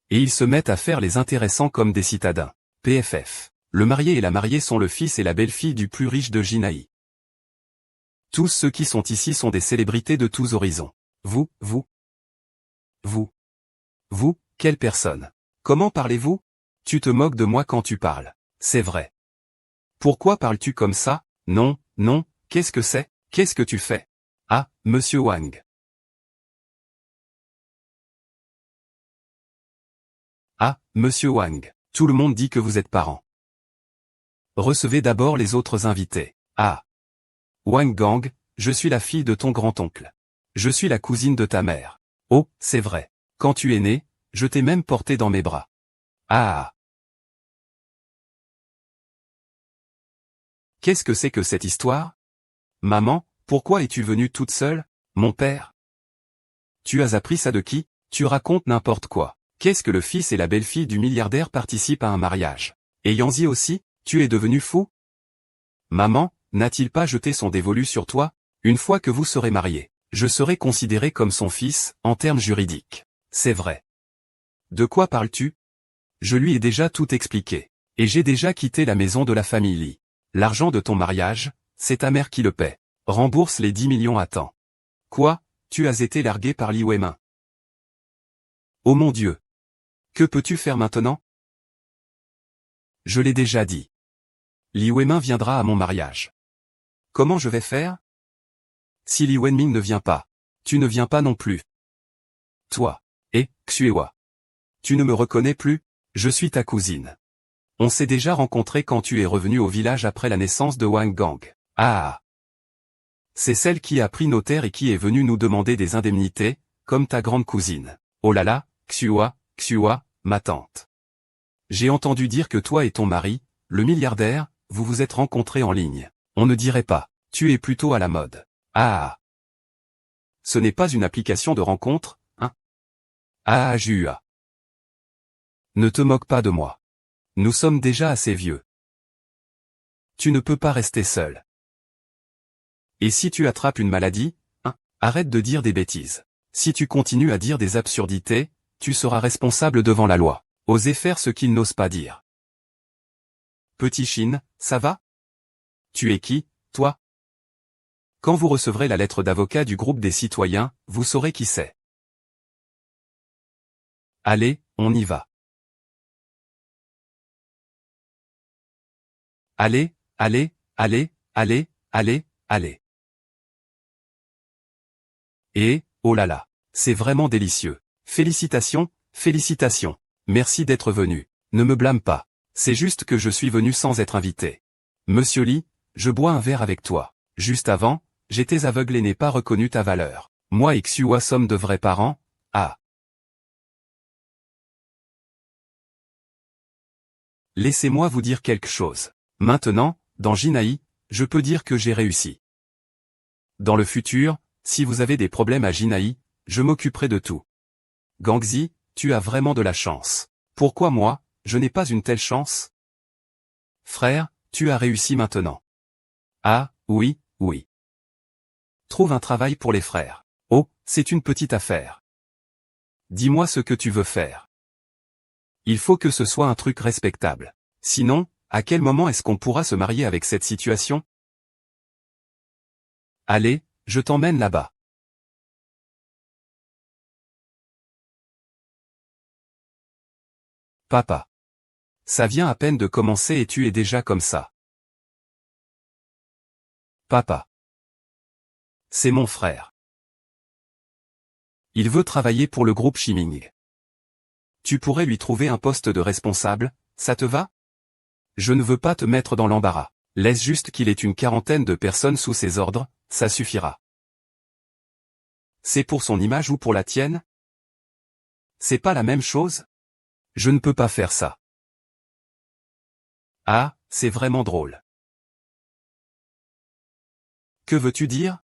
Et ils se mettent à faire les intéressants comme des citadins. PFF. Le marié et la mariée sont le fils et la belle-fille du plus riche de Jinaï. Tous ceux qui sont ici sont des célébrités de tous horizons. Vous, quelle personne? Comment parlez-vous? Tu te moques de moi quand tu parles. C'est vrai. Pourquoi parles-tu comme ça? Non, non, qu'est-ce que c'est? Qu'est-ce que tu fais? Ah, monsieur Wang. Ah, monsieur Wang. Tout le monde dit que vous êtes parent. Recevez d'abord les autres invités. Ah. Wang Gang, je suis la fille de ton grand-oncle. Je suis la cousine de ta mère. Oh, c'est vrai. Quand tu es né, je t'ai même porté dans mes bras. Ah. Qu'est-ce que c'est que cette histoire? Maman, pourquoi es-tu venue toute seule? Mon père? Tu as appris ça de qui? Tu racontes n'importe quoi. Qu'est-ce que le fils et la belle-fille du milliardaire participent à un mariage? Et Yanzi aussi, tu es devenu fou? Maman, n'a-t-il pas jeté son dévolu sur toi? Une fois que vous serez mariés, je serai considéré comme son fils, en termes juridiques. C'est vrai. De quoi parles-tu? Je lui ai déjà tout expliqué. Et j'ai déjà quitté la maison de la famille Li. L'argent de ton mariage, c'est ta mère qui le paie. Rembourse les 10 millions à temps. Quoi? Tu as été largué par Li Weimin. Oh mon Dieu! Que peux-tu faire maintenant? Je l'ai déjà dit. Li Weimin viendra à mon mariage. Comment je vais faire? Si Li Wenming ne vient pas, tu ne viens pas non plus. Toi, Xuewa. Tu ne me reconnais plus? Je suis ta cousine. On s'est déjà rencontrés quand tu es revenu au village après la naissance de Wang Gang. Ah! C'est celle qui a pris nos terres et qui est venue nous demander des indemnités, comme ta grande cousine. Oh là là, Xuewa, ma tante. J'ai entendu dire que toi et ton mari, le milliardaire, vous vous êtes rencontrés en ligne. On ne dirait pas, tu es plutôt à la mode. Ah! Ce n'est pas une application de rencontre, hein? Ah, Jua. Ne te moque pas de moi. Nous sommes déjà assez vieux. Tu ne peux pas rester seul. Et si tu attrapes une maladie, hein? Arrête de dire des bêtises. Si tu continues à dire des absurdités, tu seras responsable devant la loi. Osez faire ce qu'ils n'osent pas dire. Petit Chine, ça va? Tu es qui, toi? Quand vous recevrez la lettre d'avocat du groupe des citoyens, vous saurez qui c'est. Allez, on y va. Allez. Et, oh là là, c'est vraiment délicieux. Félicitations. Merci d'être venu. Ne me blâme pas. C'est juste que je suis venu sans être invité. Monsieur Li, je bois un verre avec toi. Juste avant, j'étais aveugle et n'ai pas reconnu ta valeur. Moi et Xuewa sommes de vrais parents. Ah. Laissez-moi vous dire quelque chose. Maintenant, dans Jinaï, je peux dire que j'ai réussi. Dans le futur, si vous avez des problèmes à Jinaï, je m'occuperai de tout. Gangzi, tu as vraiment de la chance. Pourquoi moi, je n'ai pas une telle chance? Frère, tu as réussi maintenant. Ah, oui. Trouve un travail pour les frères. Oh, c'est une petite affaire. Dis-moi ce que tu veux faire. Il faut que ce soit un truc respectable. Sinon, à quel moment est-ce qu'on pourra se marier avec cette situation? Allez, je t'emmène là-bas. Papa. Ça vient à peine de commencer et tu es déjà comme ça. Papa. C'est mon frère. Il veut travailler pour le groupe Shiming. Tu pourrais lui trouver un poste de responsable, ça te va? Je ne veux pas te mettre dans l'embarras. Laisse juste qu'il ait une quarantaine de personnes sous ses ordres, ça suffira. C'est pour son image ou pour la tienne? C'est pas la même chose? Je ne peux pas faire ça. Ah, c'est vraiment drôle. Que veux-tu dire?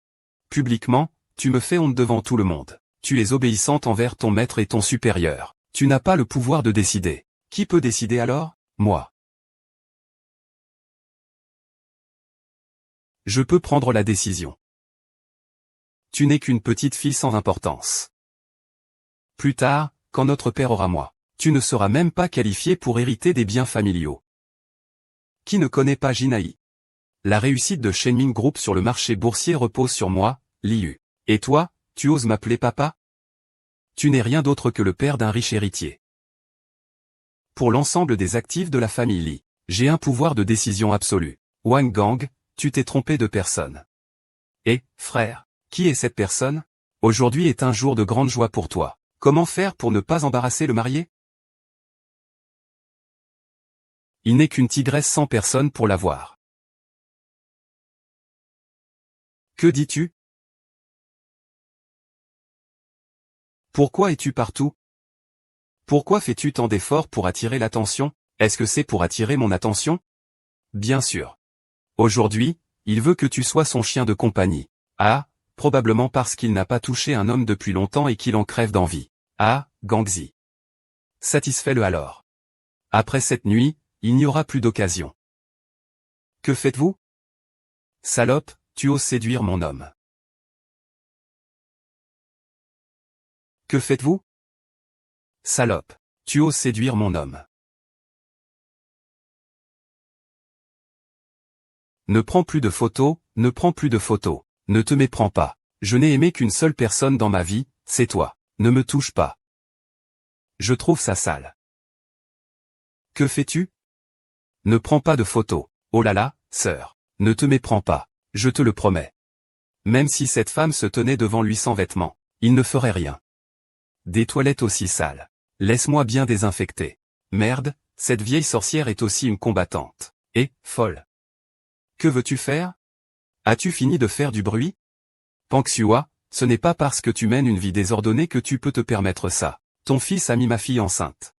Publiquement, tu me fais honte devant tout le monde. Tu es obéissante envers ton maître et ton supérieur. Tu n'as pas le pouvoir de décider. Qui peut décider alors? Moi. Je peux prendre la décision. Tu n'es qu'une petite fille sans importance. Plus tard, quand notre père aura moi, tu ne seras même pas qualifié pour hériter des biens familiaux. Qui ne connaît pas Jinaï? La réussite de Shenming Group sur le marché boursier repose sur moi, Liu. Et toi, tu oses m'appeler papa? Tu n'es rien d'autre que le père d'un riche héritier. Pour l'ensemble des actifs de la famille Li, j'ai un pouvoir de décision absolu. Wang Gang, tu t'es trompé de personne. Et, frère, qui est cette personne? Aujourd'hui est un jour de grande joie pour toi. Comment faire pour ne pas embarrasser le marié? Il n'est qu'une tigresse sans personne pour la voir. Que dis-tu? Pourquoi es-tu partout? Pourquoi fais-tu tant d'efforts pour attirer l'attention? Est-ce que c'est pour attirer mon attention? Bien sûr. Aujourd'hui, il veut que tu sois son chien de compagnie. Ah, probablement parce qu'il n'a pas touché un homme depuis longtemps et qu'il en crève d'envie. Ah, Gangzi. Satisfais-le alors. Après cette nuit, il n'y aura plus d'occasion. Que faites-vous? Salope, tu oses séduire mon homme. Que faites-vous? Salope, tu oses séduire mon homme. Ne prends plus de photos, ne prends plus de photos, ne te méprends pas. Je n'ai aimé qu'une seule personne dans ma vie, c'est toi. Ne me touche pas. Je trouve ça sale. Que fais-tu? Ne prends pas de photos. Oh là là, sœur, ne te méprends pas, je te le promets. Même si cette femme se tenait devant lui sans vêtements, il ne ferait rien. Des toilettes aussi sales. Laisse-moi bien désinfecter. Merde, cette vieille sorcière est aussi une combattante. Et, folle. Que veux-tu faire? As-tu fini de faire du bruit? Pang Xua, ce n'est pas parce que tu mènes une vie désordonnée que tu peux te permettre ça. Ton fils a mis ma fille enceinte.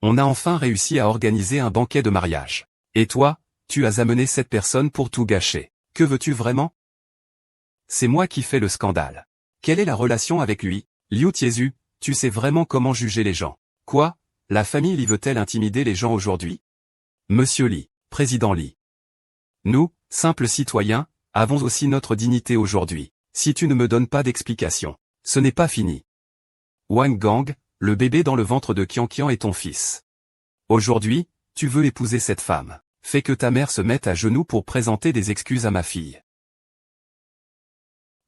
On a enfin réussi à organiser un banquet de mariage. Et toi, tu as amené cette personne pour tout gâcher. Que veux-tu vraiment? C'est moi qui fais le scandale. Quelle est la relation avec lui? Liu Tiezu, tu sais vraiment comment juger les gens. Quoi? La famille Li veut-elle intimider les gens aujourd'hui? Monsieur Li, président Li. Nous, simples citoyens, avons aussi notre dignité aujourd'hui. Si tu ne me donnes pas d'explication, ce n'est pas fini. Wang Gang, le bébé dans le ventre de Qianqian est ton fils. Aujourd'hui, tu veux épouser cette femme. Fais que ta mère se mette à genoux pour présenter des excuses à ma fille.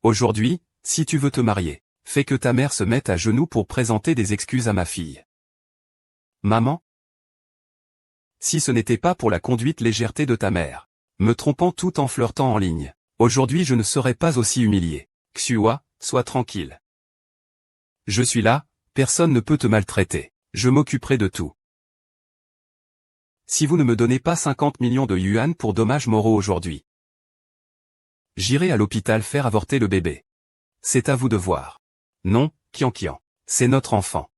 Aujourd'hui, si tu veux te marier, fais que ta mère se mette à genoux pour présenter des excuses à ma fille. Maman? Si ce n'était pas pour la conduite légèreté de ta mère, me trompant tout en flirtant en ligne, aujourd'hui je ne serais pas aussi humilié. Xua, sois tranquille. Je suis là, personne ne peut te maltraiter, je m'occuperai de tout. Si vous ne me donnez pas 50 millions de yuan pour dommages moraux aujourd'hui, j'irai à l'hôpital faire avorter le bébé. C'est à vous de voir. Non, Qianqian, c'est notre enfant.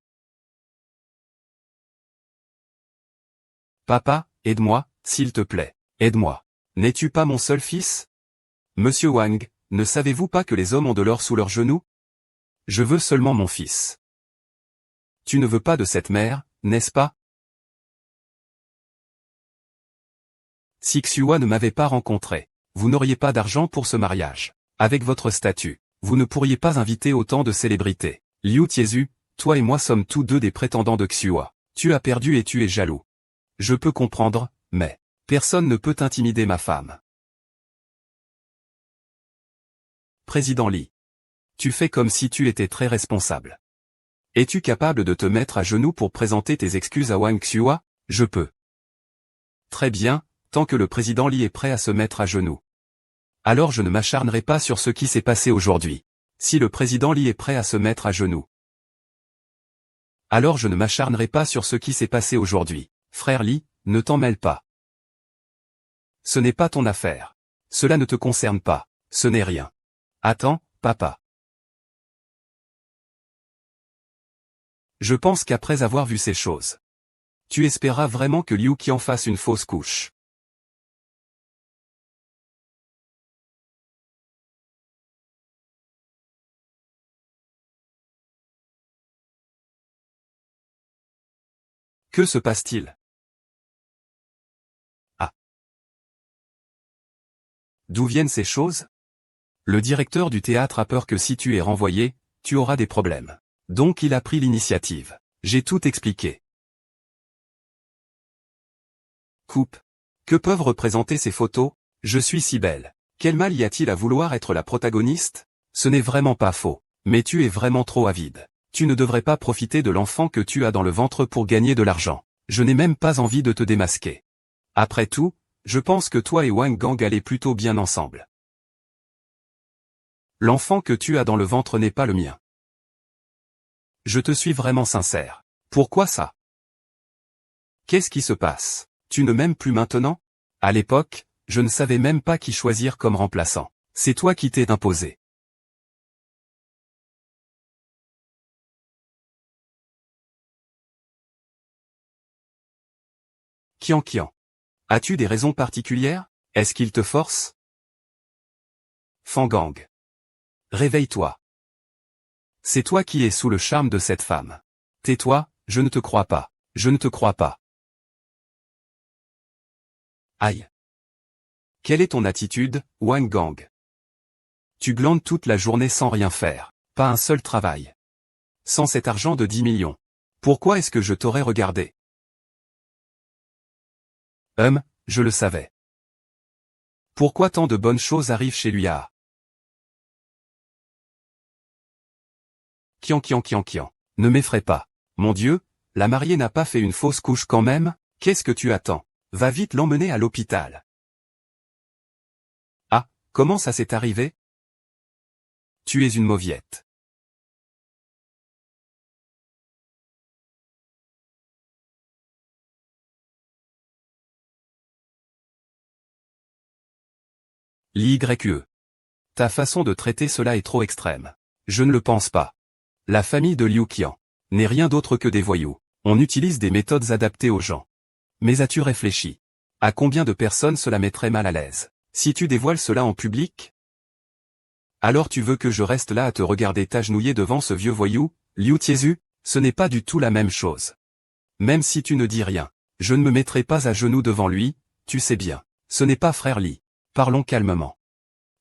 Papa, aide-moi, s'il te plaît, aide-moi. N'es-tu pas mon seul fils? Monsieur Wang, ne savez-vous pas que les hommes ont de l'or sous leurs genoux? Je veux seulement mon fils. Tu ne veux pas de cette mère, n'est-ce pas? Si Xua ne m'avait pas rencontré, vous n'auriez pas d'argent pour ce mariage. Avec votre statut, vous ne pourriez pas inviter autant de célébrités. Liu Tiezu, toi et moi sommes tous deux des prétendants de Xua. Tu as perdu et tu es jaloux. Je peux comprendre, mais personne ne peut intimider ma femme. Président Li. Tu fais comme si tu étais très responsable. Es-tu capable de te mettre à genoux pour présenter tes excuses à Wang Xua? Je peux. Très bien, tant que le président Li est prêt à se mettre à genoux. Alors je ne m'acharnerai pas sur ce qui s'est passé aujourd'hui. Si le président Li est prêt à se mettre à genoux. Alors je ne m'acharnerai pas sur ce qui s'est passé aujourd'hui. Frère Li, ne t'en mêle pas. Ce n'est pas ton affaire. Cela ne te concerne pas. Ce n'est rien. Attends, papa. Je pense qu'après avoir vu ces choses, tu espéras vraiment que Liu Qian fasse une fausse couche. Que se passe-t-il? Ah. D'où viennent ces choses? Le directeur du théâtre a peur que si tu es renvoyé, tu auras des problèmes. Donc il a pris l'initiative. J'ai tout expliqué. Coupe. Que peuvent représenter ces photos? Je suis si belle. Quel mal y a-t-il à vouloir être la protagoniste? Ce n'est vraiment pas faux. Mais tu es vraiment trop avide. Tu ne devrais pas profiter de l'enfant que tu as dans le ventre pour gagner de l'argent. Je n'ai même pas envie de te démasquer. Après tout, je pense que toi et Wang Gang allaient plutôt bien ensemble. L'enfant que tu as dans le ventre n'est pas le mien. Je te suis vraiment sincère. Pourquoi ça? Qu'est-ce qui se passe? Tu ne m'aimes plus maintenant? À l'époque, je ne savais même pas qui choisir comme remplaçant. C'est toi qui t'es imposé. Kian. As-tu des raisons particulières? Est-ce qu'il te force? Fangang. Réveille-toi. C'est toi qui es sous le charme de cette femme. Tais-toi, je ne te crois pas. Je ne te crois pas. Aïe. Quelle est ton attitude, Wang Gang? Tu glandes toute la journée sans rien faire. Pas un seul travail. Sans cet argent de 10 millions. Pourquoi est-ce que je t'aurais regardé? Je le savais. Pourquoi tant de bonnes choses arrivent chez lui à... Kian. Ne m'effraie pas. Mon Dieu, la mariée n'a pas fait une fausse couche quand même? Qu'est-ce que tu attends? Va vite l'emmener à l'hôpital. Ah, comment ça s'est arrivé? Tu es une mauviette. L'YE. Ta façon de traiter cela est trop extrême. Je ne le pense pas. La famille de Liu Qian n'est rien d'autre que des voyous. On utilise des méthodes adaptées aux gens. Mais as-tu réfléchi? À combien de personnes cela mettrait mal à l'aise? Si tu dévoiles cela en public? Alors tu veux que je reste là à te regarder t'agenouiller devant ce vieux voyou, Liu Tiezu? Ce n'est pas du tout la même chose. Même si tu ne dis rien, je ne me mettrai pas à genoux devant lui, tu sais bien. Ce n'est pas frère Li. Parlons calmement.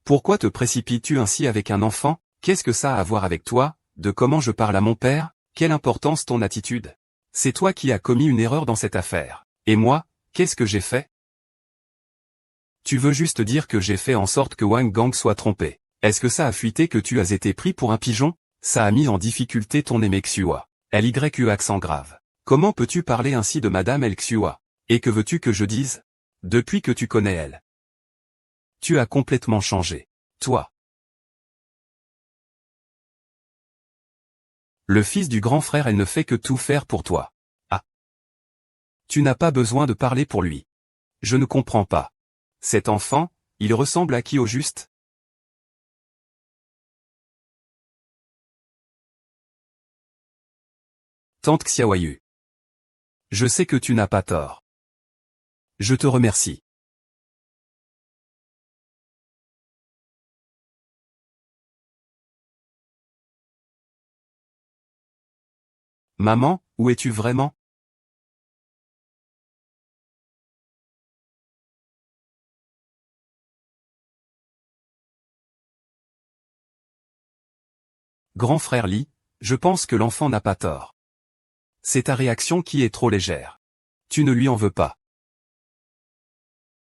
Pourquoi te précipites-tu ainsi avec un enfant? Qu'est-ce que ça a à voir avec toi? De comment je parle à mon père? Quelle importance ton attitude? C'est toi qui as commis une erreur dans cette affaire. Et moi, qu'est-ce que j'ai fait? Tu veux juste dire que j'ai fait en sorte que Wang Gang soit trompé. Est-ce que ça a fuité que tu as été pris pour un pigeon? Ça a mis en difficulté ton aimé Xua. LYE accent grave. Comment peux-tu parler ainsi de Madame El Xua? Et que veux-tu que je dise? Depuis que tu connais elle. Tu as complètement changé. Toi. Le fils du grand frère, elle ne fait que tout faire pour toi. Ah. Tu n'as pas besoin de parler pour lui. Je ne comprends pas. Cet enfant, il ressemble à qui au juste? Tante Xiaoyu. Je sais que tu n'as pas tort. Je te remercie. Maman, où es-tu vraiment? Grand frère Li, je pense que l'enfant n'a pas tort. C'est ta réaction qui est trop légère. Tu ne lui en veux pas.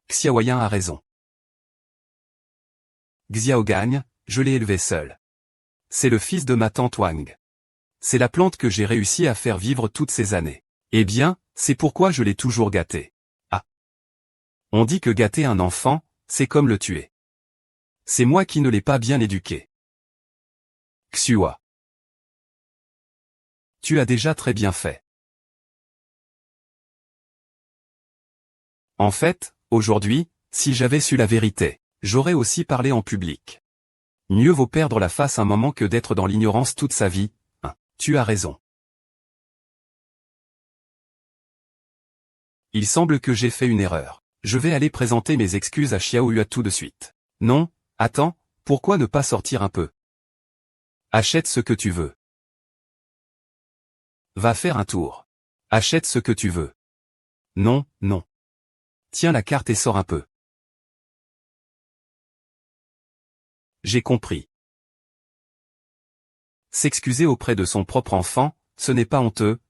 Xiaoyan a raison. Xiao gagne, je l'ai élevé seul. C'est le fils de ma tante Wang. C'est la plante que j'ai réussi à faire vivre toutes ces années. Eh bien, c'est pourquoi je l'ai toujours gâté. Ah. On dit que gâter un enfant, c'est comme le tuer. C'est moi qui ne l'ai pas bien éduqué. Xua. Tu as déjà très bien fait. En fait, aujourd'hui, si j'avais su la vérité, j'aurais aussi parlé en public. Mieux vaut perdre la face un moment que d'être dans l'ignorance toute sa vie. Tu as raison. Il semble que j'ai fait une erreur. Je vais aller présenter mes excuses à Xiaoyu tout de suite. Non, attends, pourquoi ne pas sortir un peu? Achète ce que tu veux. Va faire un tour. Achète ce que tu veux. Non. Tiens la carte et sors un peu. J'ai compris. S'excuser auprès de son propre enfant, ce n'est pas honteux,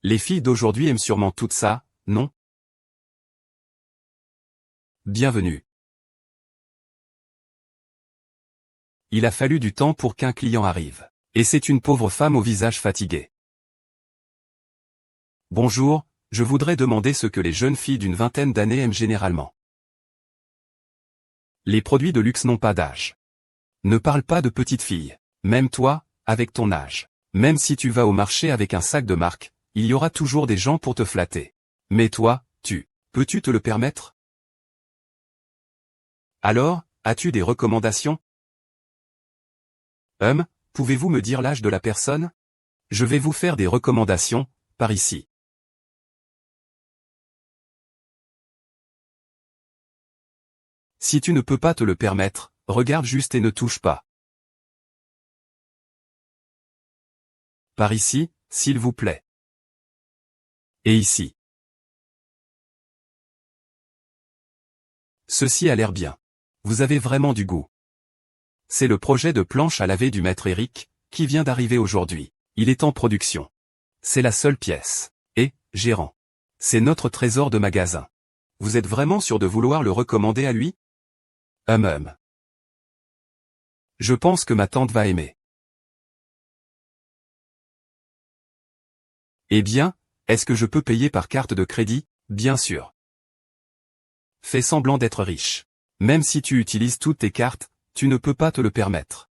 Les filles d'aujourd'hui aiment sûrement tout ça, non? Bienvenue. Il a fallu du temps pour qu'un client arrive. Et c'est une pauvre femme au visage fatigué. Bonjour, je voudrais demander ce que les jeunes filles d'une vingtaine d'années aiment généralement. Les produits de luxe n'ont pas d'âge. Ne parle pas de petite fille. Même toi, avec ton âge. Même si tu vas au marché avec un sac de marque, il y aura toujours des gens pour te flatter. Mais toi, peux-tu te le permettre? Alors, as-tu des recommandations? Pouvez-vous me dire l'âge de la personne? Je vais vous faire des recommandations, par ici. Si tu ne peux pas te le permettre, regarde juste et ne touche pas. Par ici, s'il vous plaît. Et ici. Ceci a l'air bien. Vous avez vraiment du goût. C'est le projet de planche à laver du maître Eric, qui vient d'arriver aujourd'hui. Il est en production. C'est la seule pièce. Et, gérant. C'est notre trésor de magasin. Vous êtes vraiment sûr de vouloir le recommander à lui? Je pense que ma tante va aimer. Eh bien, est-ce que je peux payer par carte de crédit? Bien sûr. Fais semblant d'être riche. Même si tu utilises toutes tes cartes, tu ne peux pas te le permettre.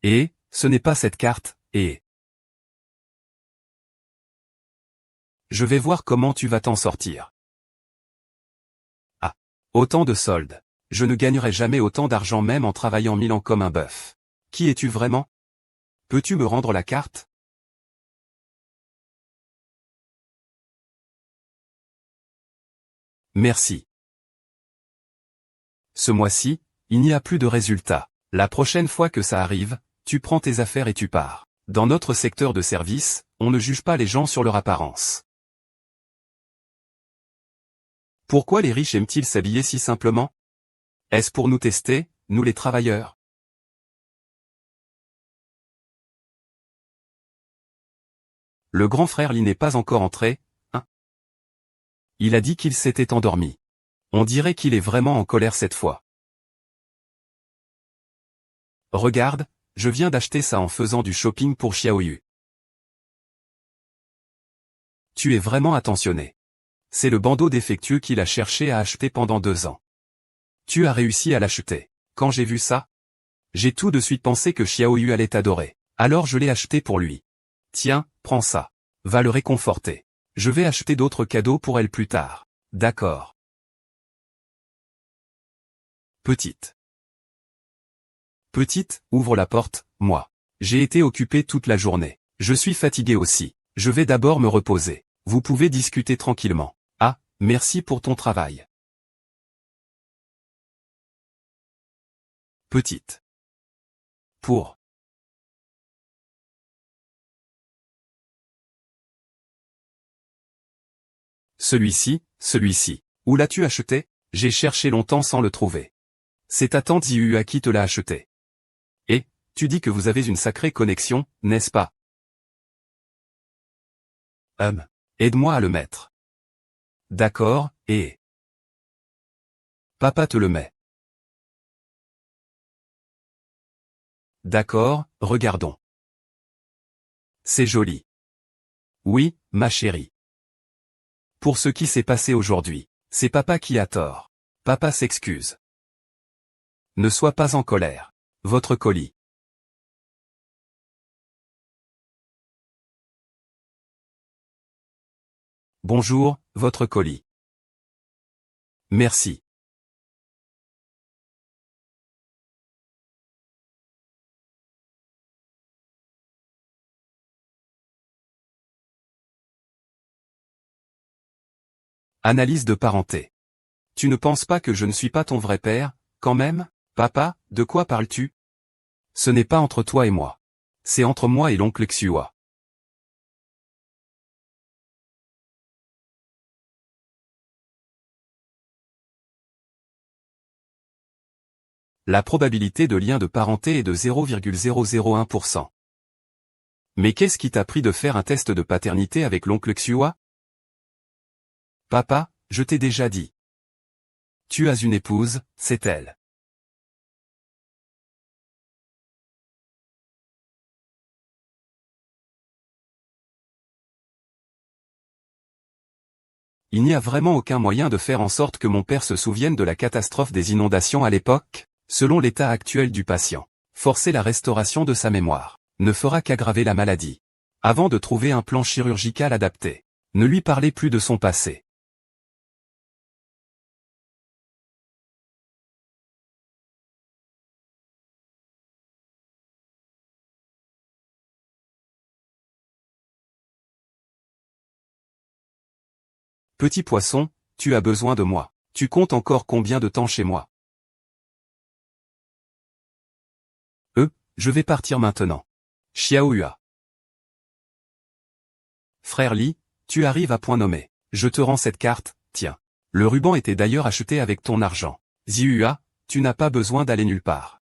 Et, ce n'est pas cette carte, et... Je vais voir comment tu vas t'en sortir. Ah. Autant de soldes. Je ne gagnerai jamais autant d'argent même en travaillant 1000 ans comme un bœuf. Qui es-tu vraiment? Peux-tu me rendre la carte? Merci. Ce mois-ci, il n'y a plus de résultats. La prochaine fois que ça arrive, tu prends tes affaires et tu pars. Dans notre secteur de service, on ne juge pas les gens sur leur apparence. Pourquoi les riches aiment-ils s'habiller si simplement? Est-ce pour nous tester, nous les travailleurs? Le grand frère Lee n'est pas encore entré, hein? Il a dit qu'il s'était endormi. On dirait qu'il est vraiment en colère cette fois. Regarde, je viens d'acheter ça en faisant du shopping pour Xiaoyu. Tu es vraiment attentionné. C'est le bandeau défectueux qu'il a cherché à acheter pendant 2 ans. Tu as réussi à l'acheter. Quand j'ai vu ça, j'ai tout de suite pensé que Xiaoyu allait adorer. Alors je l'ai acheté pour lui. Tiens, prends ça. Va le réconforter. Je vais acheter d'autres cadeaux pour elle plus tard. D'accord. Petite. Petite, ouvre la porte, moi. J'ai été occupé toute la journée. Je suis fatigué aussi. Je vais d'abord me reposer. Vous pouvez discuter tranquillement. Ah, merci pour ton travail. Petite. Pour. Celui-ci. Où l'as-tu acheté? J'ai cherché longtemps sans le trouver. C'est ta tante Ziyu à qui te l'a acheté. Et, tu dis que vous avez une sacrée connexion, n'est-ce pas? Aide-moi à le mettre. D'accord, et... Papa te le met. D'accord, regardons. C'est joli. Oui, ma chérie. Pour ce qui s'est passé aujourd'hui, c'est papa qui a tort. Papa s'excuse. Ne sois pas en colère. Votre colis. Bonjour, votre colis. Merci. Analyse de parenté. Tu ne penses pas que je ne suis pas ton vrai père, quand même? Papa, de quoi parles-tu? Ce n'est pas entre toi et moi. C'est entre moi et l'oncle Xiua. La probabilité de lien de parenté est de 0,001%. Mais qu'est-ce qui t'a pris de faire un test de paternité avec l'oncle Xiua? Papa, je t'ai déjà dit. Tu as une épouse, c'est elle. Il n'y a vraiment aucun moyen de faire en sorte que mon père se souvienne de la catastrophe des inondations à l'époque, selon l'état actuel du patient. Forcer la restauration de sa mémoire ne fera qu'aggraver la maladie. Avant de trouver un plan chirurgical adapté, ne lui parlez plus de son passé. Petit poisson, tu as besoin de moi. Tu comptes encore combien de temps chez moi? Je vais partir maintenant. Xiaohua. Frère Li, tu arrives à point nommé. Je te rends cette carte, tiens. Le ruban était d'ailleurs acheté avec ton argent. Zihua, tu n'as pas besoin d'aller nulle part.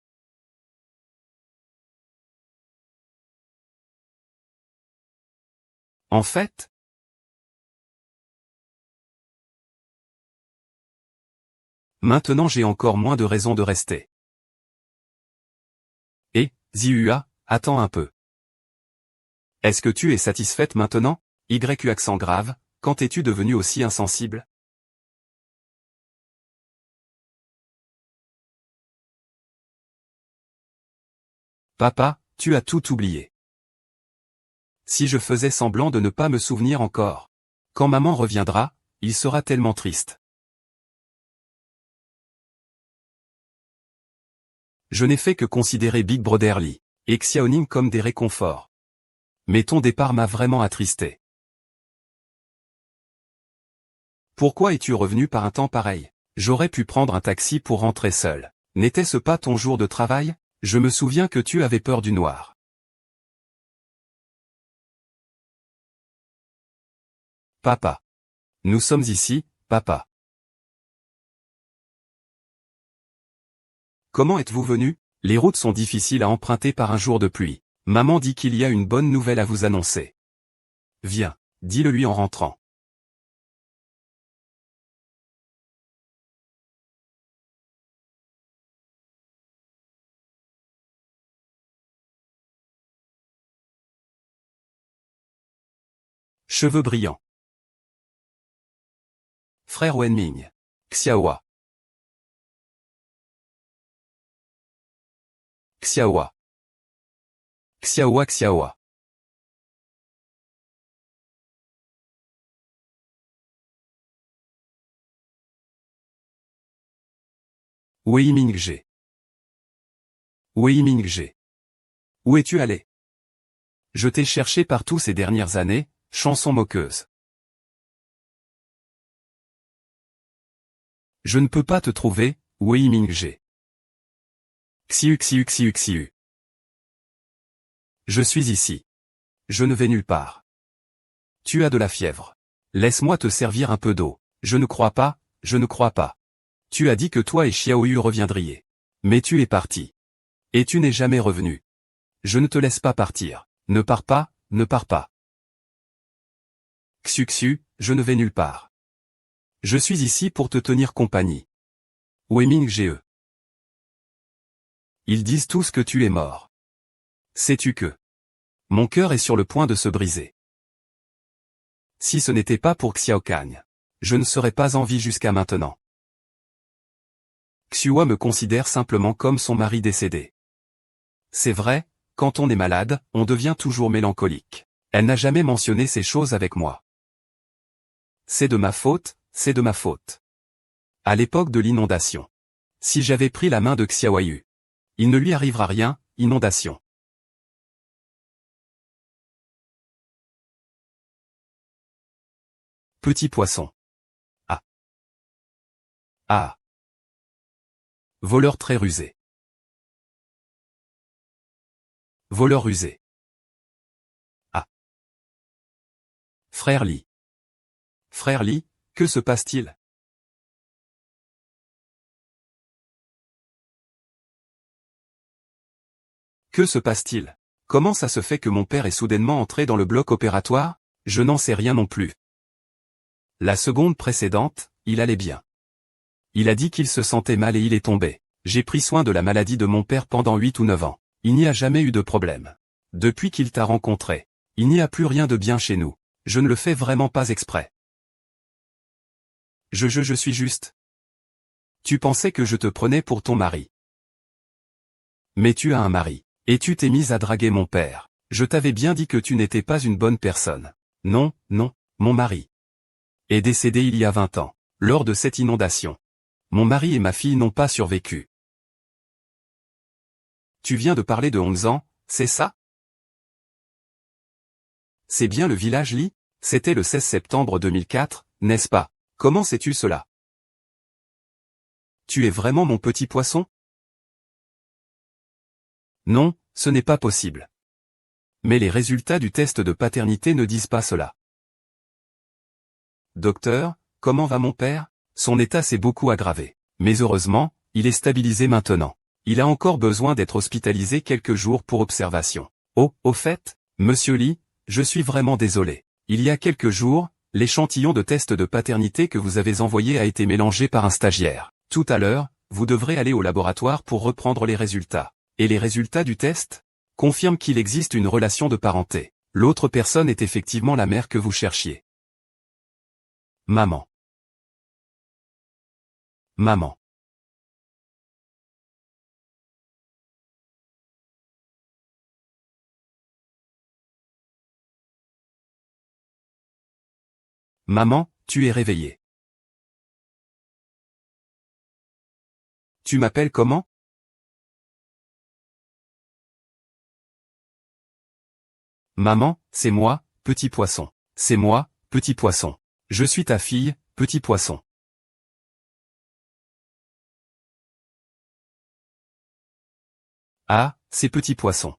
En fait, maintenant j'ai encore moins de raisons de rester. Et, Zihua, attends un peu. Est-ce que tu es satisfaite maintenant? YU accent grave, quand es-tu devenu aussi insensible? Papa, tu as tout oublié. Si je faisais semblant de ne pas me souvenir encore. Quand maman reviendra, il sera tellement triste. Je n'ai fait que considérer Big Brother Lee et Xiaoning comme des réconforts. Mais ton départ m'a vraiment attristé. Pourquoi es-tu revenu par un temps pareil? J'aurais pu prendre un taxi pour rentrer seul. N'était-ce pas ton jour de travail? Je me souviens que tu avais peur du noir. Papa. Nous sommes ici, papa. Comment êtes-vous venu? Les routes sont difficiles à emprunter par un jour de pluie. Maman dit qu'il y a une bonne nouvelle à vous annoncer. Viens, dis-le lui en rentrant. Cheveux brillants. Frère Wenming. Xiaohua. Xiaohua. Xiaohua Xiaohua. Wei Mingge. Wei Mingge. Où es-tu allé? Je t'ai cherché partout ces dernières années, chanson moqueuse. Je ne peux pas te trouver, Wei Mingge. Xiu Xiu Xiu Xiu. Je suis ici. Je ne vais nulle part. Tu as de la fièvre. Laisse-moi te servir un peu d'eau. Je ne crois pas, je ne crois pas. Tu as dit que toi et Xiaoyu reviendriez. Mais tu es parti. Et tu n'es jamais revenu. Je ne te laisse pas partir. Ne pars pas, ne pars pas. Xiu Xiu, je ne vais nulle part. Je suis ici pour te tenir compagnie. Weiming Ge. Ils disent tous que tu es mort. Sais-tu que mon cœur est sur le point de se briser. Si ce n'était pas pour Xiao Kang, je ne serais pas en vie jusqu'à maintenant. Xiua me considère simplement comme son mari décédé. C'est vrai, quand on est malade, on devient toujours mélancolique. Elle n'a jamais mentionné ces choses avec moi. C'est de ma faute, c'est de ma faute. À l'époque de l'inondation. Si j'avais pris la main de Xiaoyu, il ne lui arrivera rien, inondation. Petit poisson. Ah. Ah. Voleur très rusé. Voleur rusé. Ah. Frère Li. Frère Li, que se passe-t-il? Que se passe-t-il? Comment ça se fait que mon père est soudainement entré dans le bloc opératoire? Je n'en sais rien non plus. La seconde précédente, il allait bien. Il a dit qu'il se sentait mal et il est tombé. J'ai pris soin de la maladie de mon père pendant 8 ou 9 ans. Il n'y a jamais eu de problème. Depuis qu'il t'a rencontré, il n'y a plus rien de bien chez nous. Je ne le fais vraiment pas exprès. Je suis juste. Tu pensais que je te prenais pour ton mari. Mais tu as un mari. Et tu t'es mise à draguer mon père. Je t'avais bien dit que tu n'étais pas une bonne personne. Non, non, mon mari est décédé il y a 20 ans, lors de cette inondation. Mon mari et ma fille n'ont pas survécu. Tu viens de parler de 11 ans, c'est ça? C'est bien le village Lee? C'était le 16 septembre 2004, n'est-ce pas? Comment sais-tu cela? Tu es vraiment mon petit poisson? Non, ce n'est pas possible. Mais les résultats du test de paternité ne disent pas cela. Docteur, comment va mon père? Son état s'est beaucoup aggravé. Mais heureusement, il est stabilisé maintenant. Il a encore besoin d'être hospitalisé quelques jours pour observation. Oh, au fait, monsieur Lee, je suis vraiment désolé. Il y a quelques jours, l'échantillon de test de paternité que vous avez envoyé a été mélangé par un stagiaire. Tout à l'heure, vous devrez aller au laboratoire pour reprendre les résultats. Et les résultats du test confirment qu'il existe une relation de parenté. L'autre personne est effectivement la mère que vous cherchiez. Maman. Maman. Maman, tu es réveillée. Tu m'appelles comment? Maman, c'est moi, petit poisson. C'est moi, petit poisson. Je suis ta fille, petit poisson. Ah, c'est petit poisson.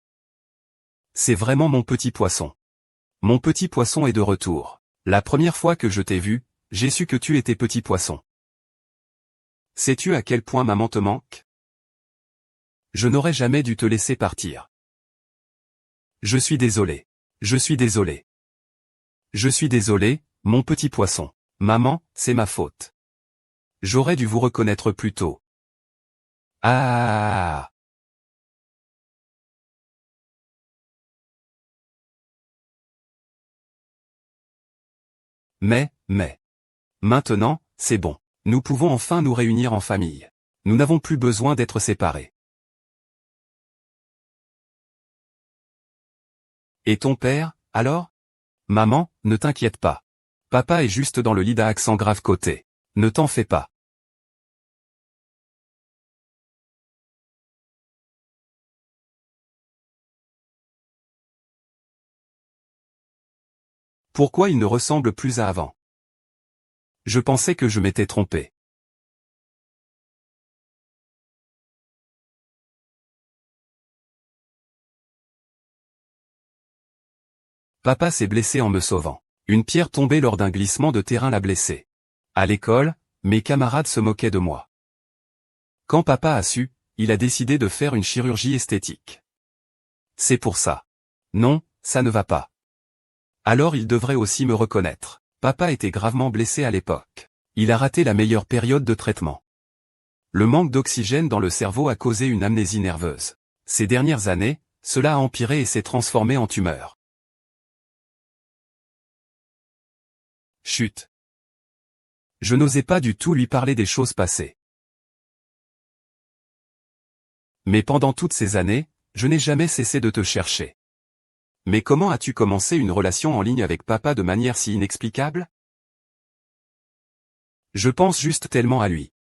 C'est vraiment mon petit poisson. Mon petit poisson est de retour. La première fois que je t'ai vu, j'ai su que tu étais petit poisson. Sais-tu à quel point maman te manque? Je n'aurais jamais dû te laisser partir. Je suis désolé. Je suis désolé. Je suis désolé, mon petit poisson. Maman, c'est ma faute. J'aurais dû vous reconnaître plus tôt. Ah. Mais. Maintenant, c'est bon. Nous pouvons enfin nous réunir en famille. Nous n'avons plus besoin d'être séparés. Et ton père, alors? Maman, ne t'inquiète pas. Papa est juste dans le lit à accent grave côté. Ne t'en fais pas. Pourquoi il ne ressemble plus à avant? Je pensais que je m'étais trompé. Papa s'est blessé en me sauvant. Une pierre tombée lors d'un glissement de terrain l'a blessé. À l'école, mes camarades se moquaient de moi. Quand papa a su, il a décidé de faire une chirurgie esthétique. C'est pour ça. Non, ça ne va pas. Alors il devrait aussi me reconnaître. Papa était gravement blessé à l'époque. Il a raté la meilleure période de traitement. Le manque d'oxygène dans le cerveau a causé une amnésie nerveuse. Ces dernières années, cela a empiré et s'est transformé en tumeur. Chut. Je n'osais pas du tout lui parler des choses passées. Mais pendant toutes ces années, je n'ai jamais cessé de te chercher. Mais comment as-tu commencé une relation en ligne avec papa de manière si inexplicable? Je pense juste tellement à lui.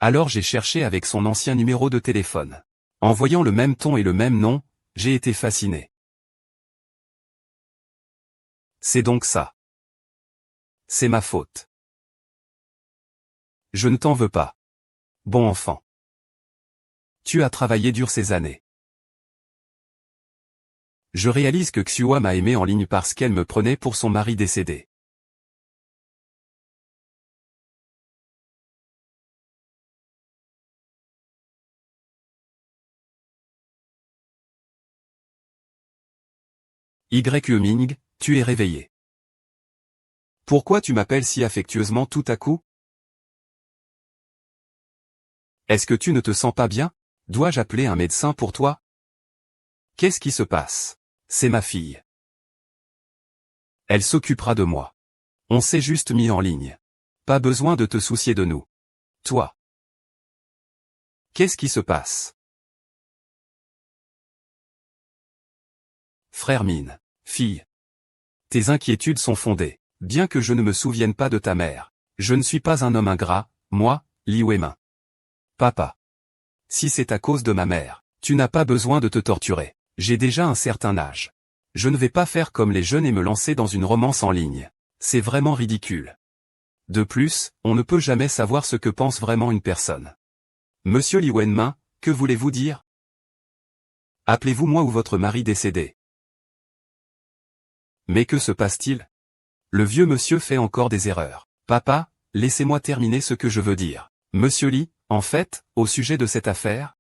Alors j'ai cherché avec son ancien numéro de téléphone. En voyant le même ton et le même nom, j'ai été fasciné. C'est donc ça. C'est ma faute. Je ne t'en veux pas. Bon enfant. Tu as travaillé dur ces années. Je réalise que Xiua m'a aimé en ligne parce qu'elle me prenait pour son mari décédé. Ming, tu es réveillé. Pourquoi tu m'appelles si affectueusement tout à coup? Est-ce que tu ne te sens pas bien? Dois-je appeler un médecin pour toi? Qu'est-ce qui se passe? C'est ma fille. Elle s'occupera de moi. On s'est juste mis en ligne. Pas besoin de te soucier de nous. Toi. Qu'est-ce qui se passe? Frère Min. Fille. Tes inquiétudes sont fondées. Bien que je ne me souvienne pas de ta mère. Je ne suis pas un homme ingrat, moi, Li Weimin. Papa. Si c'est à cause de ma mère, tu n'as pas besoin de te torturer. J'ai déjà un certain âge. Je ne vais pas faire comme les jeunes et me lancer dans une romance en ligne. C'est vraiment ridicule. De plus, on ne peut jamais savoir ce que pense vraiment une personne. Monsieur Li Wenmin, que voulez-vous dire? Appelez-vous moi ou votre mari décédé. Mais que se passe-t-il? Le vieux monsieur fait encore des erreurs. Papa, laissez-moi terminer ce que je veux dire. Monsieur Li, en fait, au sujet de cette affaire,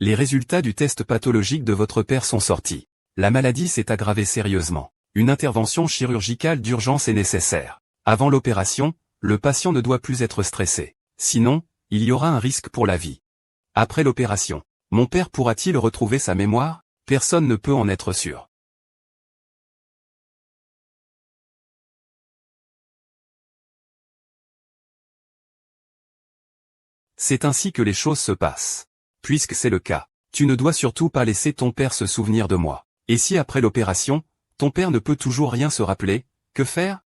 les résultats du test pathologique de votre père sont sortis. La maladie s'est aggravée sérieusement. Une intervention chirurgicale d'urgence est nécessaire. Avant l'opération, le patient ne doit plus être stressé. Sinon, il y aura un risque pour la vie. Après l'opération, mon père pourra-t-il retrouver sa mémoire? Personne ne peut en être sûr. C'est ainsi que les choses se passent. Puisque c'est le cas, tu ne dois surtout pas laisser ton père se souvenir de moi. Et si après l'opération, ton père ne peut toujours rien se rappeler, que faire?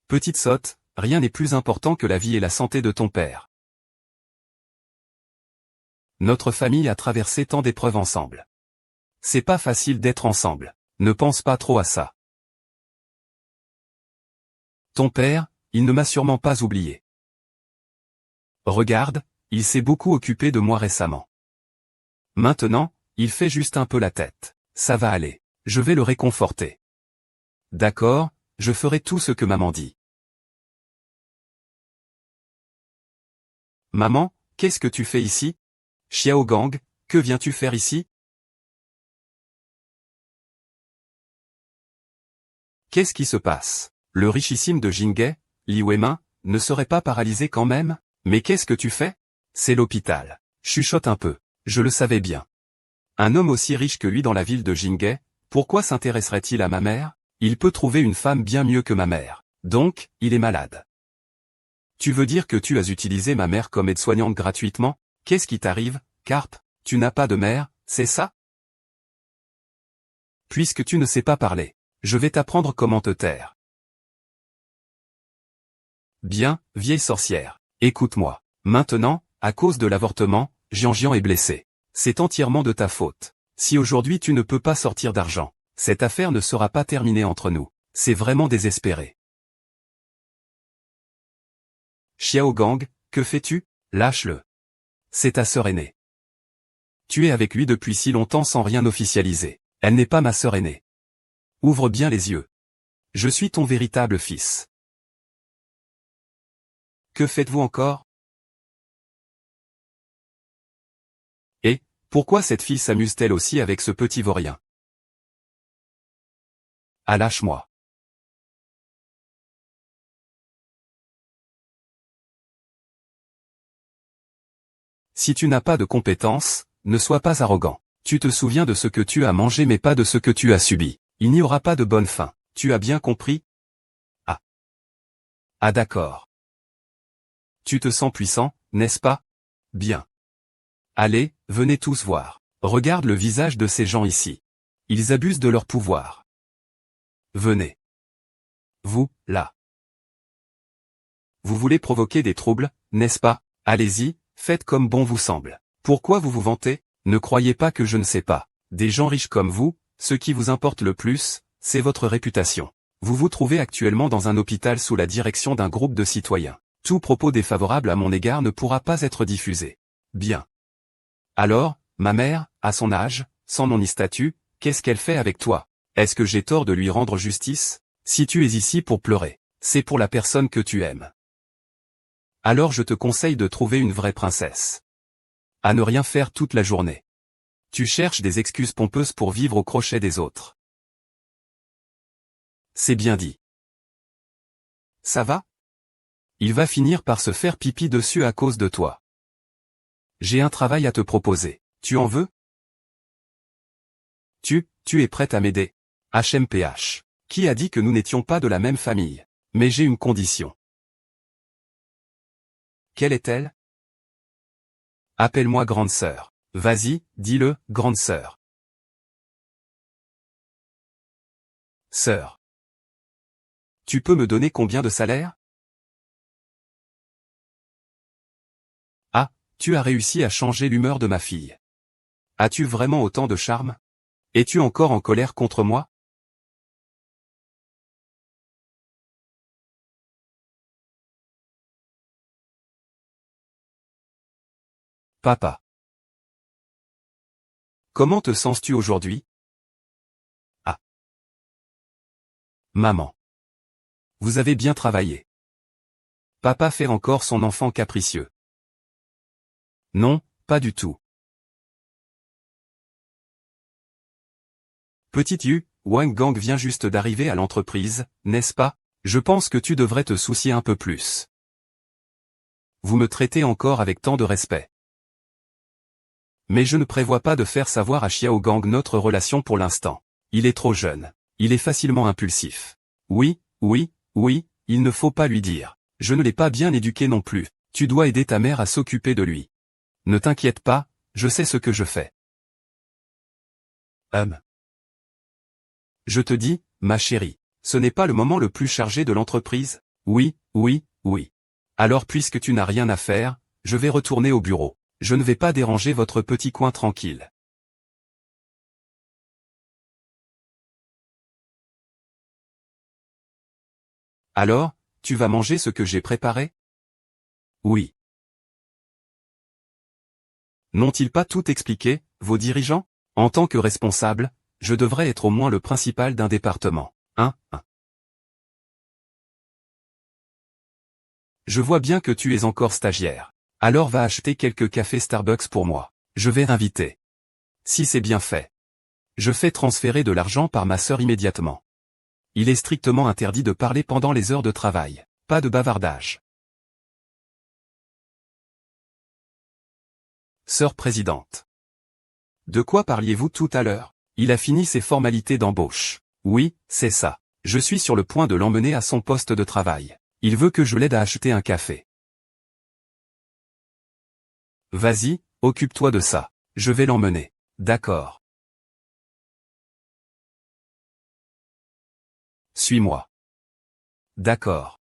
Petite sotte, rien n'est plus important que la vie et la santé de ton père. Notre famille a traversé tant d'épreuves ensemble. C'est pas facile d'être ensemble. Ne pense pas trop à ça. Ton père, il ne m'a sûrement pas oublié. Regarde, il s'est beaucoup occupé de moi récemment. Maintenant, il fait juste un peu la tête. Ça va aller. Je vais le réconforter. D'accord, je ferai tout ce que maman dit. Maman, qu'est-ce que tu fais ici? Xiaogang, que viens-tu faire ici? Qu'est-ce qui se passe? Le richissime de Jinghe, Li Weimin, ne serait pas paralysé quand même? Mais qu'est-ce que tu fais? C'est l'hôpital. Chuchote un peu. Je le savais bien. Un homme aussi riche que lui dans la ville de Jinghe, pourquoi s'intéresserait-il à ma mère? Il peut trouver une femme bien mieux que ma mère. Donc, il est malade. Tu veux dire que tu as utilisé ma mère comme aide-soignante gratuitement? Qu'est-ce qui t'arrive, Carpe? Tu n'as pas de mère, c'est ça? Puisque tu ne sais pas parler, je vais t'apprendre comment te taire. Bien, vieille sorcière, écoute-moi. Maintenant, à cause de l'avortement, Jian est blessé. C'est entièrement de ta faute. Si aujourd'hui tu ne peux pas sortir d'argent, cette affaire ne sera pas terminée entre nous. C'est vraiment désespéré. Xiaogang, que fais-tu? Lâche-le. C'est ta sœur aînée. Tu es avec lui depuis si longtemps sans rien officialiser. Elle n'est pas ma sœur aînée. Ouvre bien les yeux. Je suis ton véritable fils. Que faites-vous encore? Et, pourquoi cette fille s'amuse-t-elle aussi avec ce petit vaurien? Ah, lâche-moi. Si tu n'as pas de compétences, ne sois pas arrogant. Tu te souviens de ce que tu as mangé mais pas de ce que tu as subi. Il n'y aura pas de bonne fin. Tu as bien compris? Ah. Ah d'accord. Tu te sens puissant, n'est-ce pas? Bien. Allez, venez tous voir. Regarde le visage de ces gens ici. Ils abusent de leur pouvoir. Venez. Vous, là. Vous voulez provoquer des troubles, n'est-ce pas? Allez-y, faites comme bon vous semble. Pourquoi vous vous vantez? Ne croyez pas que je ne sais pas. Des gens riches comme vous, ce qui vous importe le plus, c'est votre réputation. Vous vous trouvez actuellement dans un hôpital sous la direction d'un groupe de citoyens. Tout propos défavorable à mon égard ne pourra pas être diffusé. Bien. Alors, ma mère, à son âge, sans nom ni statut, qu'est-ce qu'elle fait avec toi? Est-ce que j'ai tort de lui rendre justice? Si tu es ici pour pleurer, c'est pour la personne que tu aimes. Alors je te conseille de trouver une vraie princesse. À ne rien faire toute la journée. Tu cherches des excuses pompeuses pour vivre au crochet des autres. C'est bien dit. Ça va? Il va finir par se faire pipi dessus à cause de toi. J'ai un travail à te proposer. Tu en veux? Tu es prête à m'aider? HMPH. Qui a dit que nous n'étions pas de la même famille? Mais j'ai une condition. Quelle est-elle? Appelle-moi grande sœur. Vas-y, dis-le, grande sœur. Sœur. Tu peux me donner combien de salaire? Ah, tu as réussi à changer l'humeur de ma fille. As-tu vraiment autant de charme? Es-tu encore en colère contre moi? Papa. Comment te sens-tu aujourd'hui? Ah. Maman. Vous avez bien travaillé. Papa fait encore son enfant capricieux. Non, pas du tout. Petite Yu, Wang Gang vient juste d'arriver à l'entreprise, n'est-ce pas? Je pense que tu devrais te soucier un peu plus. Vous me traitez encore avec tant de respect. Mais je ne prévois pas de faire savoir à Xiao Gang notre relation pour l'instant. Il est trop jeune. Il est facilement impulsif. Oui, il ne faut pas lui dire. Je ne l'ai pas bien éduqué non plus. Tu dois aider ta mère à s'occuper de lui. Ne t'inquiète pas, je sais ce que je fais. Je te dis, ma chérie, ce n'est pas le moment le plus chargé de l'entreprise? Oui. Alors puisque tu n'as rien à faire, je vais retourner au bureau. Je ne vais pas déranger votre petit coin tranquille. Alors, tu vas manger ce que j'ai préparé? Oui. N'ont-ils pas tout expliqué, vos dirigeants? En tant que responsable, je devrais être au moins le principal d'un département. Je vois bien que tu es encore stagiaire. Alors va acheter quelques cafés Starbucks pour moi. Je vais inviter. Si c'est bien fait. Je fais transférer de l'argent par ma sœur immédiatement. Il est strictement interdit de parler pendant les heures de travail. Pas de bavardage. Sœur présidente. De quoi parliez-vous tout à l'heure? Il a fini ses formalités d'embauche. Oui, c'est ça. Je suis sur le point de l'emmener à son poste de travail. Il veut que je l'aide à acheter un café. Vas-y, occupe-toi de ça. Je vais l'emmener. D'accord. Suis-moi. D'accord.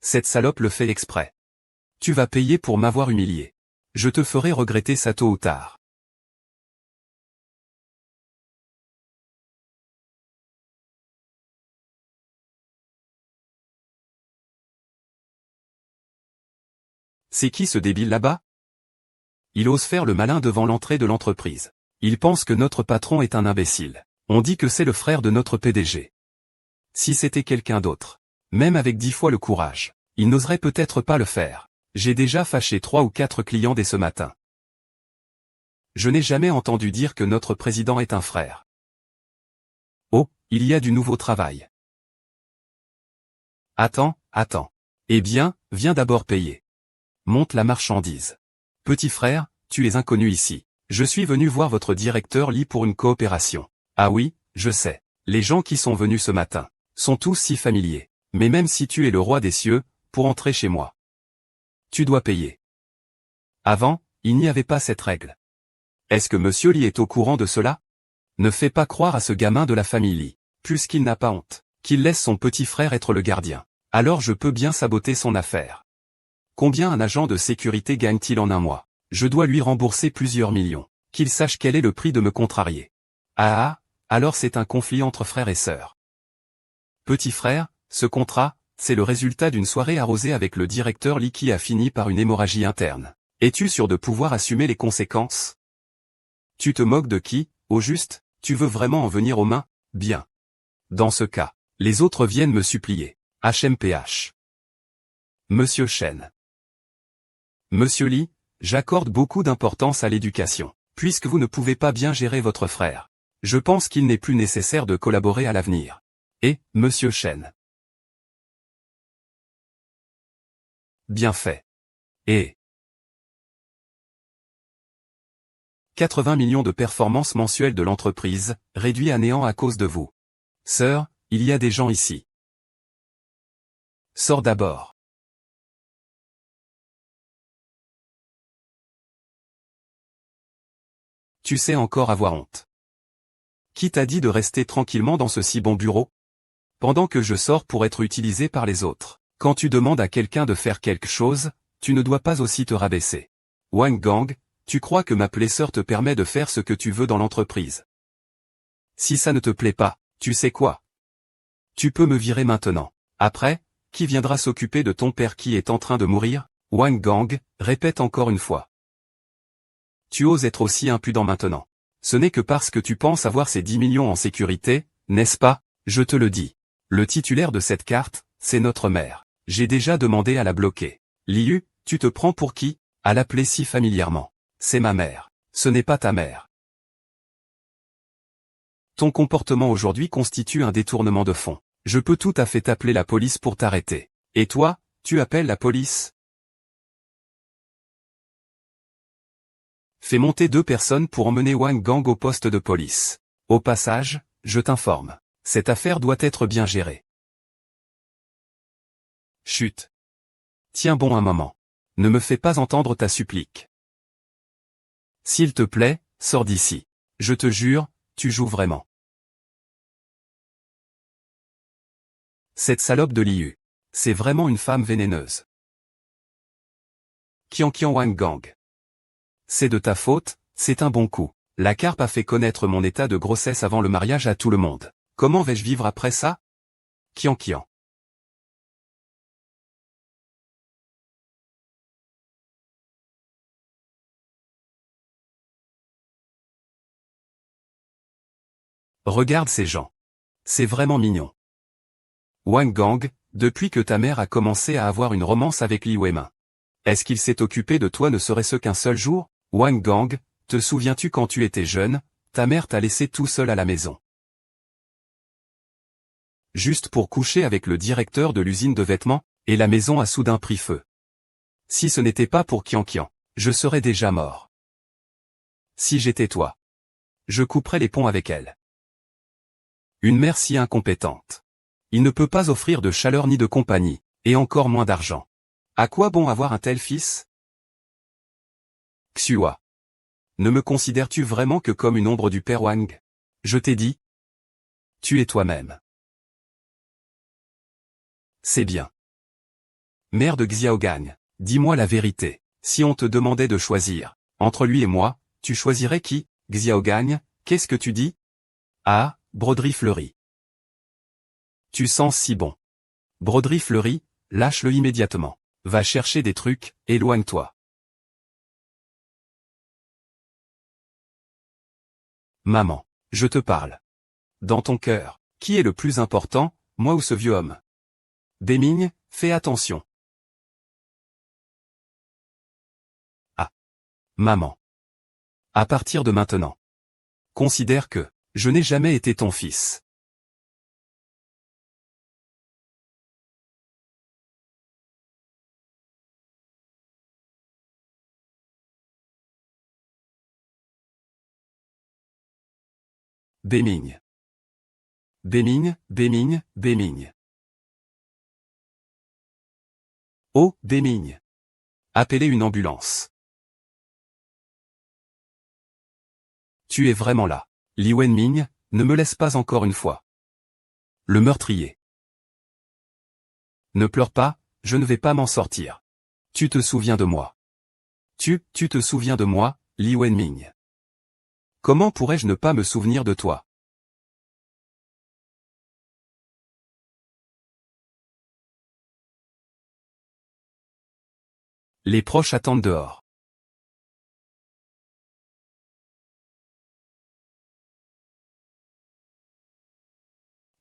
Cette salope le fait exprès. Tu vas payer pour m'avoir humilié. Je te ferai regretter ça tôt ou tard. C'est qui ce débile là-bas? Il ose faire le malin devant l'entrée de l'entreprise. Il pense que notre patron est un imbécile. On dit que c'est le frère de notre PDG. Si c'était quelqu'un d'autre, même avec 10 fois le courage, il n'oserait peut-être pas le faire. J'ai déjà fâché 3 ou 4 clients dès ce matin. Je n'ai jamais entendu dire que notre président est un frère. Oh, il y a du nouveau travail. Attends. Eh bien, viens d'abord payer. Monte la marchandise. Petit frère, tu es inconnu ici. Je suis venu voir votre directeur Lee pour une coopération. Ah oui, je sais. Les gens qui sont venus ce matin sont tous si familiers. Mais même si tu es le roi des cieux, pour entrer chez moi, tu dois payer. Avant, il n'y avait pas cette règle. Est-ce que Monsieur Lee est au courant de cela? Ne fais pas croire à ce gamin de la famille Lee, puisqu'il n'a pas honte, qu'il laisse son petit frère être le gardien. Alors je peux bien saboter son affaire. Combien un agent de sécurité gagne-t-il en un mois? Je dois lui rembourser plusieurs millions. Qu'il sache quel est le prix de me contrarier. Alors c'est un conflit entre frères et sœurs. Petit frère, ce contrat, c'est le résultat d'une soirée arrosée avec le directeur Lee qui a fini par une hémorragie interne. Es-tu sûr de pouvoir assumer les conséquences? Tu te moques de qui, au juste? Tu veux vraiment en venir aux mains? Bien. Dans ce cas, les autres viennent me supplier. HMPH. Monsieur Chen. Monsieur Lee, j'accorde beaucoup d'importance à l'éducation. Puisque vous ne pouvez pas bien gérer votre frère, Je pense qu'il n'est plus nécessaire de collaborer à l'avenir. Et, Monsieur Chen. Bien fait. Et 80 millions de performances mensuelles de l'entreprise, réduits à néant à cause de vous. Sœur, il y a des gens ici. Sors d'abord. Tu sais encore avoir honte. Qui t'a dit de rester tranquillement dans ce si bon bureau? Pendant que je sors pour être utilisé par les autres. Quand tu demandes à quelqu'un de faire quelque chose, tu ne dois pas aussi te rabaisser. Wang Gang, tu crois que m'appeler sœur te permet de faire ce que tu veux dans l'entreprise. Si ça ne te plaît pas, tu sais quoi? Tu peux me virer maintenant. Après, qui viendra s'occuper de ton père qui est en train de mourir? Wang Gang, répète encore une fois. Tu oses être aussi impudent maintenant. Ce n'est que parce que tu penses avoir ces 10 millions en sécurité, n'est-ce pas? Je te le dis. Le titulaire de cette carte, c'est notre mère. J'ai déjà demandé à la bloquer. Liu, tu te prends pour qui? À l'appeler si familièrement. C'est ma mère. Ce n'est pas ta mère. Ton comportement aujourd'hui constitue un détournement de fonds. Je peux tout à fait appeler la police pour t'arrêter. Et toi, tu appelles la police? Fais monter 2 personnes pour emmener Wang Gang au poste de police. Au passage, je t'informe. Cette affaire doit être bien gérée. Chut. Tiens bon un moment. Ne me fais pas entendre ta supplique. S'il te plaît, sors d'ici. Je te jure, tu joues vraiment. Cette salope de Liu. C'est vraiment une femme vénéneuse. Qian Wang Gang. C'est de ta faute, c'est un bon coup. La carpe a fait connaître mon état de grossesse avant le mariage à tout le monde. Comment vais-je vivre après ça? Qian. Regarde ces gens. C'est vraiment mignon. Wang Gang, depuis que ta mère a commencé à avoir une romance avec Li Weimin. Est-ce qu'il s'est occupé de toi ne serait-ce qu'un seul jour? Wang Gang, te souviens-tu quand tu étais jeune, ta mère t'a laissé tout seul à la maison. Juste pour coucher avec le directeur de l'usine de vêtements, et la maison a soudain pris feu. Si ce n'était pas pour Qian, je serais déjà mort. Si j'étais toi, je couperais les ponts avec elle. Une mère si incompétente. Il ne peut pas offrir de chaleur ni de compagnie, et encore moins d'argent. À quoi bon avoir un tel fils? Xua. Ne me considères-tu vraiment que comme une ombre du père Wang? Je t'ai dit. Tu es toi-même. C'est bien. Mère de Xiaogang, dis-moi la vérité. Si on te demandait de choisir, entre lui et moi, tu choisirais qui? Xiaogang, qu'est-ce que tu dis? Ah, broderie fleurie. Tu sens si bon. Broderie fleurie, lâche-le immédiatement. Va chercher des trucs, éloigne-toi. Maman, je te parle. Dans ton cœur, qui est le plus important, moi ou ce vieux homme? Bémigne, fais attention. Ah. Maman. À partir de maintenant. Considère que, je n'ai jamais été ton fils. Bémigne. Bémigne. Oh, Bémigne. Appelez une ambulance. Tu es vraiment là. Li Wenming, ne me laisse pas encore une fois. Le meurtrier. Ne pleure pas, je ne vais pas m'en sortir. Tu te souviens de moi. Tu te souviens de moi, Li Wenming. Comment pourrais-je ne pas me souvenir de toi? Les proches attendent dehors.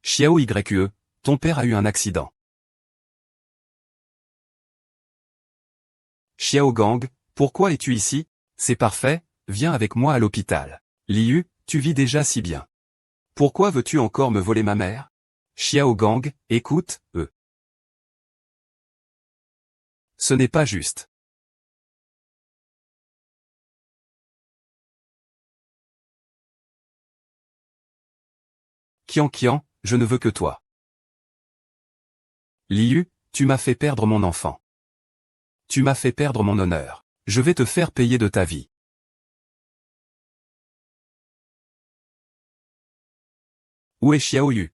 Xiao YE, ton père a eu un accident. Xiao Gang, pourquoi es-tu ici? C'est parfait, viens avec moi à l'hôpital. Liu, tu vis déjà si bien. Pourquoi veux-tu encore me voler ma mère? Xiao Gang, écoute, Ce n'est pas juste. Qian, je ne veux que toi. Liu, tu m'as fait perdre mon enfant. Tu m'as fait perdre mon honneur. Je vais te faire payer de ta vie. Où est Xiao Yu?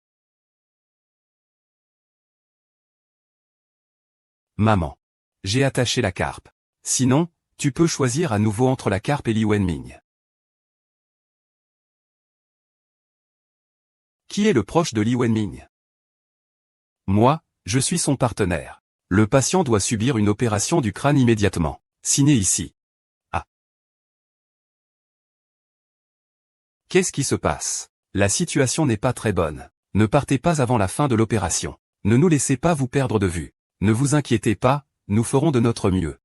Maman. J'ai attaché la carpe. Sinon, tu peux choisir à nouveau entre la carpe et Li Wenming. Qui est le proche de Li Wenming? Moi, je suis son partenaire. Le patient doit subir une opération du crâne immédiatement. Signé ici. Ah. Qu'est-ce qui se passe? La situation n'est pas très bonne. Ne partez pas avant la fin de l'opération. Ne nous laissez pas vous perdre de vue. Ne vous inquiétez pas, nous ferons de notre mieux.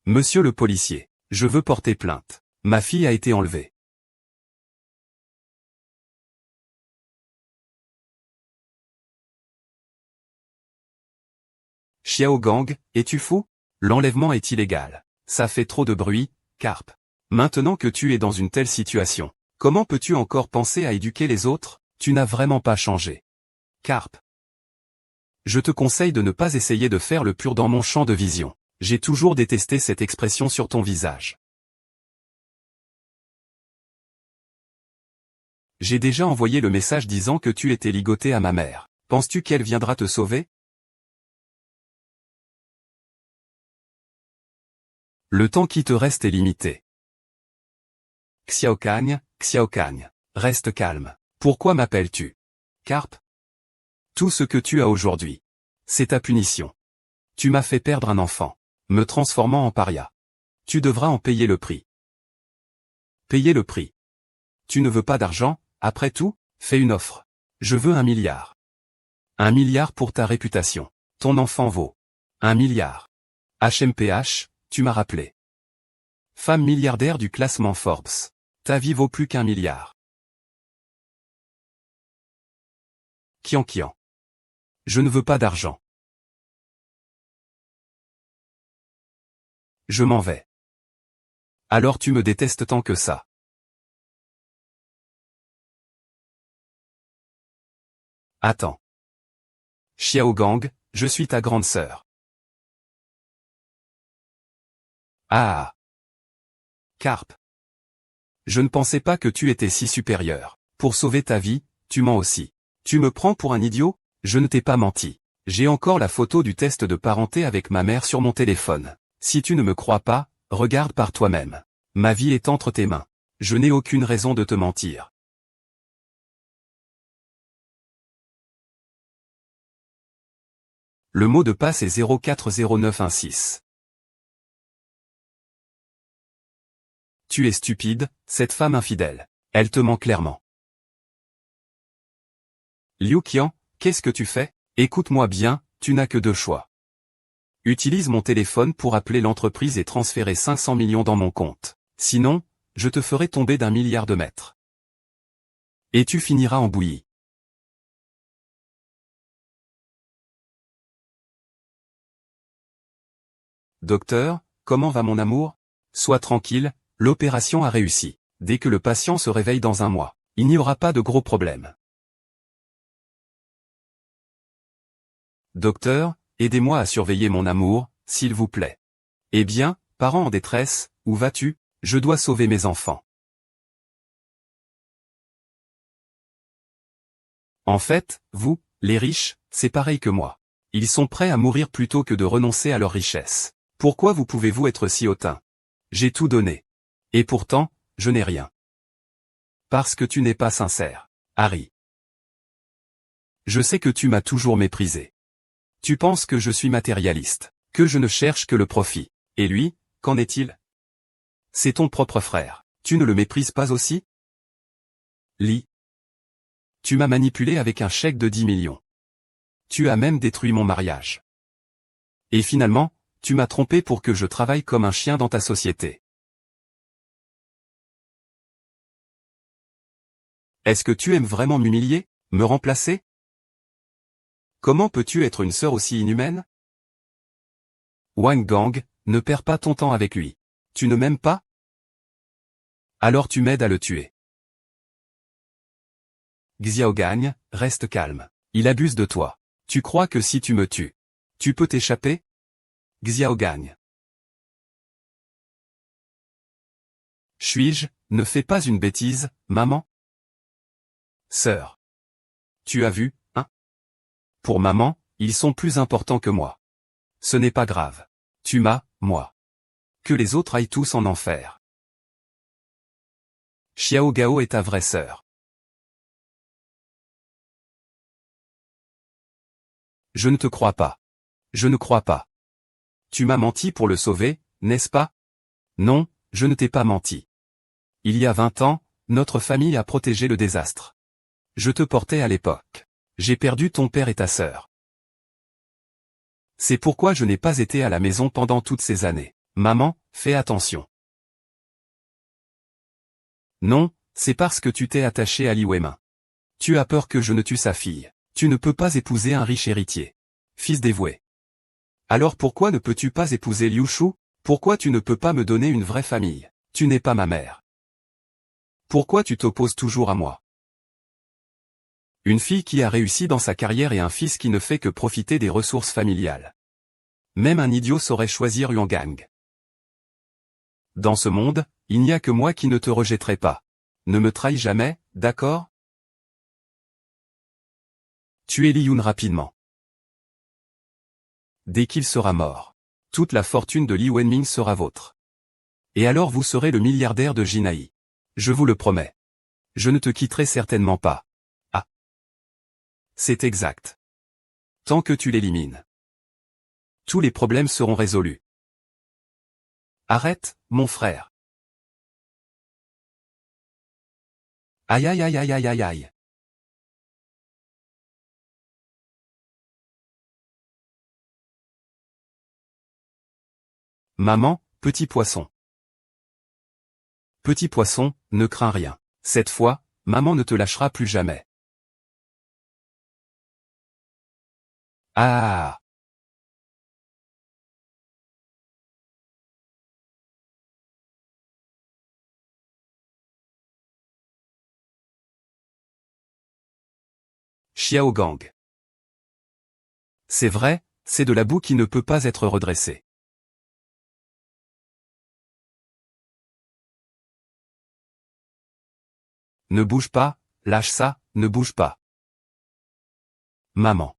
Monsieur le policier, je veux porter plainte. Ma fille a été enlevée. Xiao Gang, es-tu fou? L'enlèvement est illégal. Ça fait trop de bruit, Carpe. Maintenant que tu es dans une telle situation, comment peux-tu encore penser à éduquer les autres? Tu n'as vraiment pas changé. Carpe. Je te conseille de ne pas essayer de faire le pur dans mon champ de vision. J'ai toujours détesté cette expression sur ton visage. J'ai déjà envoyé le message disant que tu étais ligoté à ma mère. Penses-tu qu'elle viendra te sauver? Le temps qui te reste est limité. Xiao Cagne, reste calme. Pourquoi m'appelles-tu? Carpe? Tout ce que tu as aujourd'hui. C'est ta punition. Tu m'as fait perdre un enfant, me transformant en paria. Tu devras en payer le prix. Payer le prix. Tu ne veux pas d'argent, après tout, fais une offre. Je veux 1 milliard. 1 milliard pour ta réputation. Ton enfant vaut 1 milliard. HMPH, tu m'as rappelé. Femme milliardaire du classement Forbes. Ta vie vaut plus qu'1 milliard. Qian. Je ne veux pas d'argent. Je m'en vais. Alors tu me détestes tant que ça. Attends. Xiao Gang, je suis ta grande sœur. Ah. Carpe. Je ne pensais pas que tu étais si supérieur. Pour sauver ta vie, tu mens aussi. Tu me prends pour un idiot? Je ne t'ai pas menti. J'ai encore la photo du test de parenté avec ma mère sur mon téléphone. Si tu ne me crois pas, regarde par toi-même. Ma vie est entre tes mains. Je n'ai aucune raison de te mentir. Le mot de passe est 040916. Tu es stupide, cette femme infidèle. Elle te ment clairement. Liu Qian, qu'est-ce que tu fais? Écoute-moi bien, tu n'as que 2 choix. Utilise mon téléphone pour appeler l'entreprise et transférer 500 millions dans mon compte. Sinon, je te ferai tomber d'1 milliard de mètres. Et tu finiras en bouillie. Docteur, comment va mon amour? Sois tranquille, l'opération a réussi. Dès que le patient se réveille dans 1 mois, il n'y aura pas de gros problèmes. Docteur, aidez-moi à surveiller mon amour, s'il vous plaît. Eh bien, parent en détresse, où vas-tu? Je dois sauver mes enfants. En fait, vous, les riches, c'est pareil que moi. Ils sont prêts à mourir plutôt que de renoncer à leur richesse. Pourquoi vous pouvez-vous être si hautain? J'ai tout donné. Et pourtant, je n'ai rien. Parce que tu n'es pas sincère, Harry. Je sais que tu m'as toujours méprisé. Tu penses que je suis matérialiste, que je ne cherche que le profit. Et lui, qu'en est-il? C'est ton propre frère. Tu ne le méprises pas aussi? Lee. Tu m'as manipulé avec un chèque de 10 millions. Tu as même détruit mon mariage. Et finalement, tu m'as trompé pour que je travaille comme un chien dans ta société. Est-ce que tu aimes vraiment m'humilier, me remplacer? Comment peux-tu être une sœur aussi inhumaine? Wang Gang, ne perds pas ton temps avec lui. Tu ne m'aimes pas? Alors tu m'aides à le tuer. Xiao Gang, reste calme. Il abuse de toi. Tu crois que si tu me tues, tu peux t'échapper? Xiao Gang. Suis-je, ne fais pas une bêtise, maman? Sœur. Tu as vu, hein? Pour maman, ils sont plus importants que moi. Ce n'est pas grave. Tu m'as, moi. Que les autres aillent tous en enfer. Xiao Gao est ta vraie sœur. Je ne te crois pas. Je ne crois pas. Tu m'as menti pour le sauver, n'est-ce pas? Non, je ne t'ai pas menti. Il y a 20 ans, notre famille a protégé le désastre. Je te portais à l'époque. J'ai perdu ton père et ta sœur. C'est pourquoi je n'ai pas été à la maison pendant toutes ces années. Maman, fais attention. Non, c'est parce que tu t'es attaché à Li Weimin. Tu as peur que je ne tue sa fille. Tu ne peux pas épouser un riche héritier. Fils dévoué. Alors pourquoi ne peux-tu pas épouser Liu Shu? Pourquoi tu ne peux pas me donner une vraie famille? Tu n'es pas ma mère. Pourquoi tu t'opposes toujours à moi? Une fille qui a réussi dans sa carrière et un fils qui ne fait que profiter des ressources familiales. Même un idiot saurait choisir Yuan Gang. Dans ce monde, il n'y a que moi qui ne te rejetterai pas. Ne me trahis jamais, d'accord? Tuez Li Yun rapidement. Dès qu'il sera mort, toute la fortune de Li Wenming sera vôtre. Et alors vous serez le milliardaire de Jinai. Je vous le promets. Je ne te quitterai certainement pas. Ah. C'est exact. Tant que tu l'élimines, tous les problèmes seront résolus. Arrête, mon frère. Aïe aïe aïe aïe aïe aïe aïe. Maman, petit poisson. Petit poisson, ne crains rien. Cette fois, maman ne te lâchera plus jamais. Ah. Xiao Gang. C'est vrai, c'est de la boue qui ne peut pas être redressée. Ne bouge pas, lâche ça, ne bouge pas. Maman.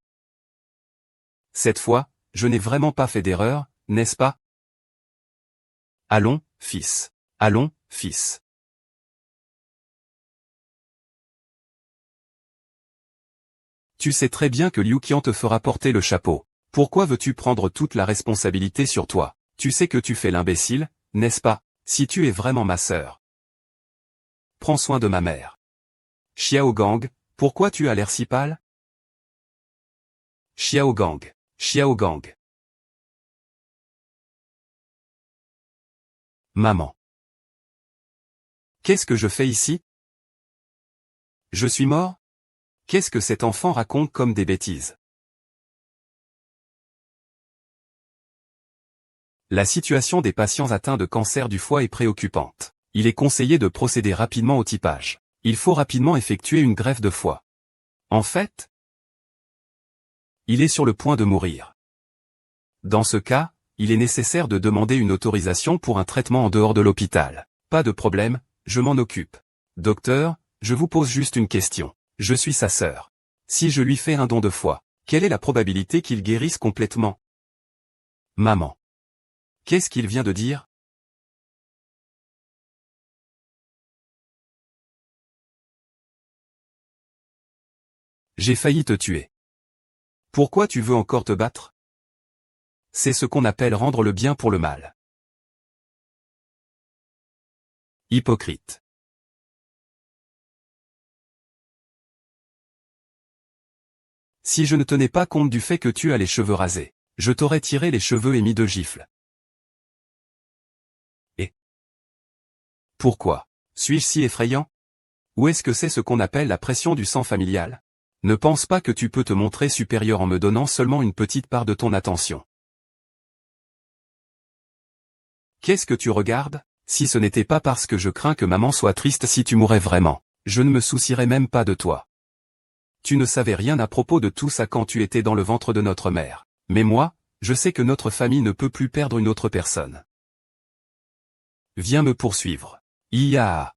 Cette fois, je n'ai vraiment pas fait d'erreur, n'est-ce pas? Allons, fils. Allons, fils. Tu sais très bien que Liu Qian te fera porter le chapeau. Pourquoi veux-tu prendre toute la responsabilité sur toi? Tu sais que tu fais l'imbécile, n'est-ce pas? Si tu es vraiment ma sœur. Prends soin de ma mère. Xiao Gang, pourquoi tu as l'air si pâle? Xiao Gang. Xiao Gang. Maman. Qu'est-ce que je fais ici? Je suis mort? Qu'est-ce que cet enfant raconte comme des bêtises? La situation des patients atteints de cancer du foie est préoccupante. Il est conseillé de procéder rapidement au typage. Il faut rapidement effectuer une greffe de foie. En fait, il est sur le point de mourir. Dans ce cas, il est nécessaire de demander une autorisation pour un traitement en dehors de l'hôpital. Pas de problème, je m'en occupe. Docteur, je vous pose juste une question. Je suis sa sœur. Si je lui fais un don de foie, quelle est la probabilité qu'il guérisse complètement? Maman. Qu'est-ce qu'il vient de dire? J'ai failli te tuer. Pourquoi tu veux encore te battre? C'est ce qu'on appelle rendre le bien pour le mal. Hypocrite. Si je ne tenais pas compte du fait que tu as les cheveux rasés, je t'aurais tiré les cheveux et mis 2 gifles. Et pourquoi suis-je si effrayant? Ou est-ce que c'est ce qu'on appelle la pression du sang familial? Ne pense pas que tu peux te montrer supérieur en me donnant seulement une petite part de ton attention. Qu'est-ce que tu regardes? Si ce n'était pas parce que je crains que maman soit triste si tu mourais vraiment, je ne me soucierais même pas de toi. Tu ne savais rien à propos de tout ça quand tu étais dans le ventre de notre mère. Mais moi, je sais que notre famille ne peut plus perdre une autre personne. Viens me poursuivre. Ia.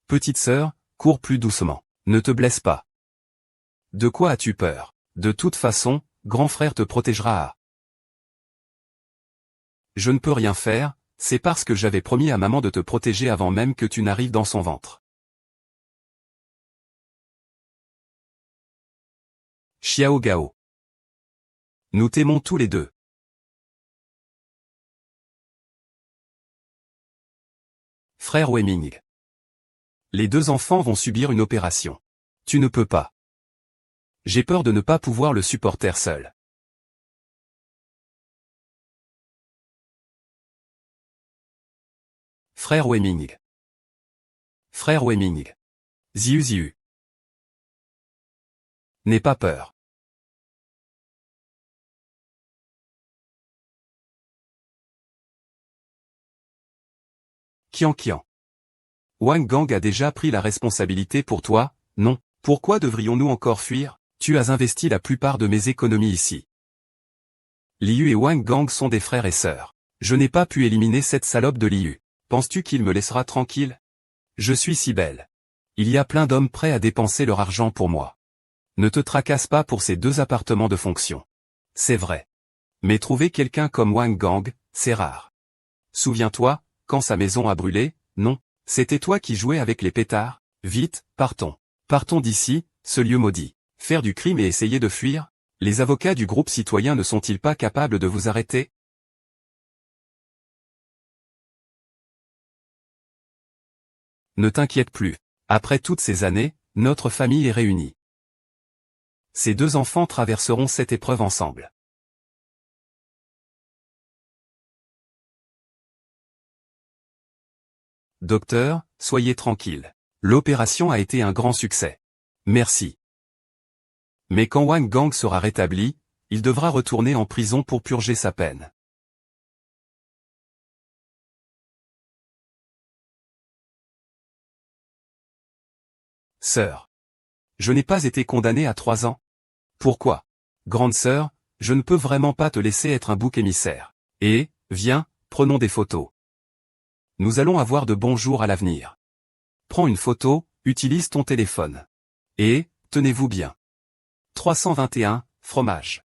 Petite sœur, cours plus doucement. Ne te blesse pas. De quoi as-tu peur? De toute façon, grand frère te protégera. Je ne peux rien faire, c'est parce que j'avais promis à maman de te protéger avant même que tu n'arrives dans son ventre. Xiao Gao. Nous t'aimons tous les deux. Frère Wei-Ming. Les 2 enfants vont subir une opération. Tu ne peux pas. J'ai peur de ne pas pouvoir le supporter seul. Frère Wei-Ming. Frère Wei-Ming. Ziu. N'aie pas peur. Qian. Wang Gang a déjà pris la responsabilité pour toi, non? Pourquoi devrions-nous encore fuir? Tu as investi la plupart de mes économies ici. Liu et Wang Gang sont des frères et sœurs. Je n'ai pas pu éliminer cette salope de Liu. Penses-tu qu'il me laissera tranquille? Je suis si belle. Il y a plein d'hommes prêts à dépenser leur argent pour moi. Ne te tracasse pas pour ces 2 appartements de fonction. C'est vrai. Mais trouver quelqu'un comme Wang Gang, c'est rare. Souviens-toi, quand sa maison a brûlé, non, c'était toi qui jouais avec les pétards. Vite, partons. Partons d'ici, ce lieu maudit. Faire du crime et essayer de fuir? Les avocats du groupe citoyen ne sont-ils pas capables de vous arrêter? Ne t'inquiète plus. Après toutes ces années, notre famille est réunie. Ces 2 enfants traverseront cette épreuve ensemble. Docteur, soyez tranquille. L'opération a été un grand succès. Merci. Mais quand Wang Gang sera rétabli, il devra retourner en prison pour purger sa peine. Sœur. Je n'ai pas été condamné à 3 ans. Pourquoi? Grande sœur, je ne peux vraiment pas te laisser être un bouc émissaire. Et, viens, prenons des photos. Nous allons avoir de bons jours à l'avenir. Prends une photo, utilise ton téléphone. Et, tenez-vous bien. 321, fromage.